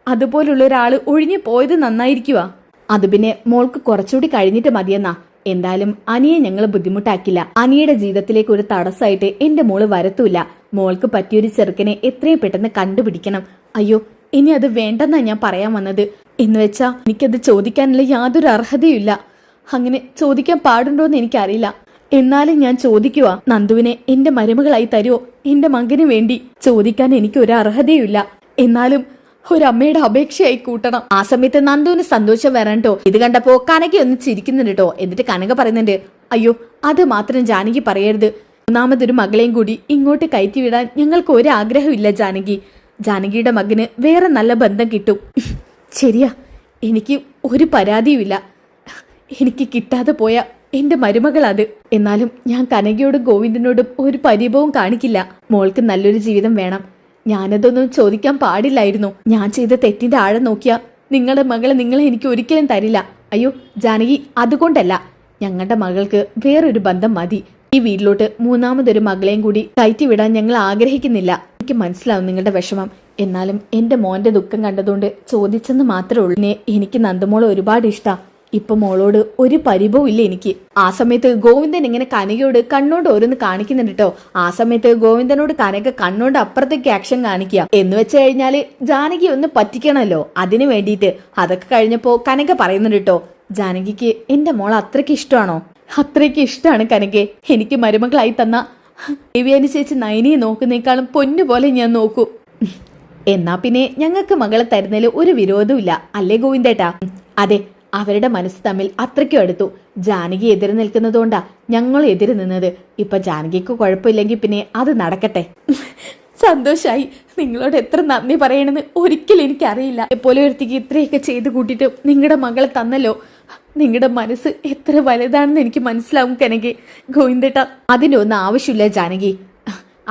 അതുപോലുള്ള ഒരാള് ഒഴിഞ്ഞു പോയത് നന്നായിരിക്കുവാ. അത് പിന്നെ മോൾക്ക് കുറച്ചുകൂടി കഴിഞ്ഞിട്ട് മതിയെന്നാ. എന്തായാലും അനിയെ ഞങ്ങൾ ബുദ്ധിമുട്ടാക്കില്ല. അനിയുടെ ജീവിതത്തിലേക്ക് ഒരു തടസ്സമായിട്ട് എന്റെ മോള് വരത്തൂല്ല. മോൾക്ക് പറ്റിയൊരു ചെറുക്കനെ എത്രയും പെട്ടെന്ന് കണ്ടുപിടിക്കണം. അയ്യോ, ഇനി അത് വേണ്ടെന്നാ ഞാൻ പറയാൻ വന്നത്. എന്ന് വെച്ചാ എനിക്കത് ചോദിക്കാനുള്ള യാതൊരു അർഹതയുമില്ല. അങ്ങനെ ചോദിക്കാൻ പാടുണ്ടോന്ന് എനിക്കറിയില്ല. എന്നാലും ഞാൻ ചോദിക്കുവാ, നന്ദുവിനെ എന്റെ മരുമകളായി തരുമോ? എന്റെ മകന് വേണ്ടി ചോദിക്കാൻ എനിക്ക് ഒരു അർഹതയുമില്ല. എന്നാലും ഒരമ്മയുടെ അപേക്ഷയായി കൂട്ടണം. ആ സമയത്ത് നന്ദുവിന് സന്തോഷം വരാൻട്ടോ. ഇത് കണ്ടപ്പോ കനക ഒന്ന് ചിരിക്കുന്നുണ്ട് കേട്ടോ. എന്നിട്ട് കനക പറയുന്നുണ്ട്, അയ്യോ അത് മാത്രം ജാനകി പറയരുത്. മൂന്നാമതൊരു മകളെയും കൂടി ഇങ്ങോട്ട് കയറ്റി വിടാൻ ഞങ്ങൾക്ക് ഒരു ആഗ്രഹമില്ല ജാനകി. ജാനകിയുടെ മകന് വേറെ നല്ല ബന്ധം കിട്ടും. ശരിയാ, എനിക്ക് ഒരു പരാതിയുമില്ല. എനിക്ക് കിട്ടാതെ പോയ എന്റെ മരുമകളത്. എന്നാലും ഞാൻ കനകയോടും ഗോവിന്ദനോടും ഒരു പരിഭവവും കാണിക്കില്ല. മോൾക്ക് നല്ലൊരു ജീവിതം വേണം. ഞാനതൊന്നും ചോദിക്കാൻ പാടില്ലായിരുന്നു. ഞാൻ ചെയ്ത തെറ്റിന്റെ ആഴം നോക്കിയാ നിങ്ങളുടെ മകളെ നിങ്ങളെ എനിക്ക് ഒരിക്കലും തരില്ല. അയ്യോ ജാനകി, അതുകൊണ്ടല്ല. ഞങ്ങളുടെ മകൾക്ക് വേറൊരു ബന്ധം മതി. ഈ വീട്ടിലോട്ട് മൂന്നാമതൊരു മകളെയും കൂടി കയറ്റി വിടാൻ ഞങ്ങൾ ആഗ്രഹിക്കുന്നില്ല. എനിക്ക് മനസ്സിലാവും നിങ്ങളുടെ വിഷമം. എന്നാലും എന്റെ മോന്റെ ദുഃഖം കണ്ടതുകൊണ്ട് ചോദിച്ചെന്ന് മാത്രമേ ഉള്ളൂ. എനിക്ക് നന്ദമോളെ ഒരുപാട് ഇഷ്ടാ. ഇപ്പൊ മോളോട് ഒരു പരിഭവം ഇല്ല എനിക്ക്. ആ സമയത്ത് ഗോവിന്ദൻ ഇങ്ങനെ കനകയോട് കണ്ണോട് ഓരോന്ന് കാണിക്കുന്നുണ്ട് കേട്ടോ. ആ സമയത്ത് ഗോവിന്ദനോട് കനക കണ്ണോട് അപ്പുറത്തേക്ക് ആക്ഷൻ കാണിക്കുക. എന്ന് വെച്ച് കഴിഞ്ഞാല് ജാനകി ഒന്ന് പറ്റിക്കണല്ലോ, അതിനു വേണ്ടിയിട്ട്. അതൊക്കെ കഴിഞ്ഞപ്പോ കനക പറയുന്നുണ്ട് കേട്ടോ, ജാനകിക്ക് എന്റെ മോൾ അത്രയ്ക്ക് ഇഷ്ടമാണോ? അത്രയ്ക്ക് ഇഷ്ടമാണ് കനകെ. എനിക്ക് മരുമകളായി തന്ന ദേവിയാനി ചേച്ചി നയനിയെ നോക്കുന്നേക്കാളും പൊന്നുപോലെ ഞാൻ നോക്കൂ. എന്നാ പിന്നെ ഞങ്ങൾക്ക് മകളെ തരുന്നതിൽ ഒരു വിരോധവും ഇല്ല, അല്ലേ ഗോവിന്ദേട്ടാ? അതെ, അവരുടെ മനസ്സ് തമ്മിൽ അത്രയ്ക്കും അടുത്തു. ജാനകി എതിര് നിൽക്കുന്നതുകൊണ്ടാ ഞങ്ങൾ എതിര് നിന്നത്. ഇപ്പൊ ജാനകിക്ക് കുഴപ്പമില്ലെങ്കിൽ പിന്നെ അത് നടക്കട്ടെ. സന്തോഷായി. നിങ്ങളോട് എത്ര നന്ദി പറയണമെന്ന് ഒരിക്കലും എനിക്കറിയില്ല. എപ്പോലെ ഒരുത്തിക്ക് ഇത്രയൊക്കെ ചെയ്ത് കൂട്ടിയിട്ട് നിങ്ങളുടെ മകളെ തന്നല്ലോ. നിങ്ങളുടെ മനസ്സ് എത്ര വലുതാണെന്ന് എനിക്ക് മനസ്സിലാവും കനകെ. ഗോവിന്ദേട്ടാ, അതിനൊന്നും ആവശ്യമില്ല ജാനകി.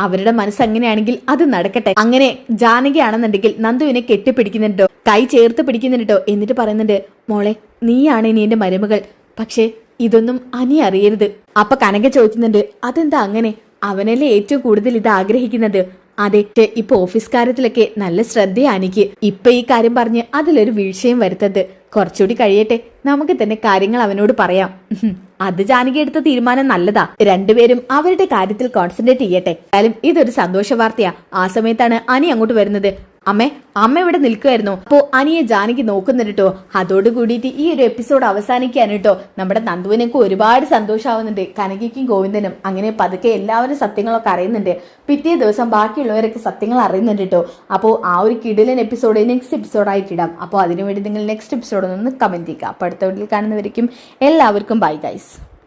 അവരുടെ മനസ്സ് അങ്ങനെയാണെങ്കിൽ അത് നടക്കട്ടെ. അങ്ങനെ ജാനകി ആണെന്നുണ്ടെങ്കിൽ നന്ദുവിനെ കെട്ടിപ്പിടിക്കുന്നുണ്ടോ, കൈ ചേർത്ത് പിടിക്കുന്നുണ്ടോ. എന്നിട്ട് പറയുന്നുണ്ട്, മോളെ നീയാണ് ഇനി എന്റെ മരുമകൾ. പക്ഷെ ഇതൊന്നും അനി അറിയരുത്. അപ്പൊ കനക ചോദിക്കുന്നുണ്ട്, അതെന്താ അങ്ങനെ? അവനല്ലേ ഏറ്റവും കൂടുതൽ ഇത് ആഗ്രഹിക്കുന്നത്. അതെ, ഇപ്പൊ ഓഫീസ് കാര്യത്തിലൊക്കെ നല്ല ശ്രദ്ധയാ അനിക്ക്. ഇപ്പൊ ഈ കാര്യം പറഞ്ഞ് അതിലൊരു വീഴ്ചയും വരുത്തത്. കുറച്ചുകൂടി കഴിയട്ടെ, നമുക്ക് തന്നെ കാര്യങ്ങൾ അവനോട് പറയാം. അത് ജാനകി എടുത്ത തീരുമാനം നല്ലതാ. രണ്ടുപേരും അവരുടെ കാര്യത്തിൽ കോൺസെൻട്രേറ്റ് ചെയ്യട്ടെ. എന്തായാലും ഇതൊരു സന്തോഷ വാർത്തയാ. ആ സമയത്താണ് അനി അങ്ങോട്ട് വരുന്നത്. അമ്മ ഇവിടെ നിൽക്കുമായിരുന്നു. അപ്പോ അനിയെ ജാനകി നോക്കുന്നുണ്ട് കേട്ടോ. അതോടുകൂടിയിട്ട് ഈ ഒരു എപ്പിസോഡ് അവസാനിക്കാണ് കേട്ടോ. നമ്മുടെ നന്ദുവിനൊക്കെ ഒരുപാട് സന്തോഷമാവുന്നുണ്ട്, കനകയ്ക്കും ഗോവിന്ദനും. അങ്ങനെ പതുക്കെ എല്ലാവരും സത്യങ്ങളൊക്കെ അറിയുന്നുണ്ട്. പിറ്റേ ദിവസം ബാക്കിയുള്ളവരൊക്കെ സത്യങ്ങൾ അറിയുന്നുണ്ട് കേട്ടോ. അപ്പോൾ ആ ഒരു കിടിലൻ എപ്പിസോഡ് നെക്സ്റ്റ് എപ്പിസോഡായിട്ട് ഇടാം. അപ്പോൾ അതിനുവേണ്ടി നിങ്ങൾ നെക്സ്റ്റ് എപ്പിസോഡ് ഒന്ന് കമന്റ് ചെയ്യുക. അപ്പോൾ അടുത്ത വീട്ടിൽ കാണുന്നവരേക്കും എല്ലാവർക്കും ബൈ ഗൈസ്.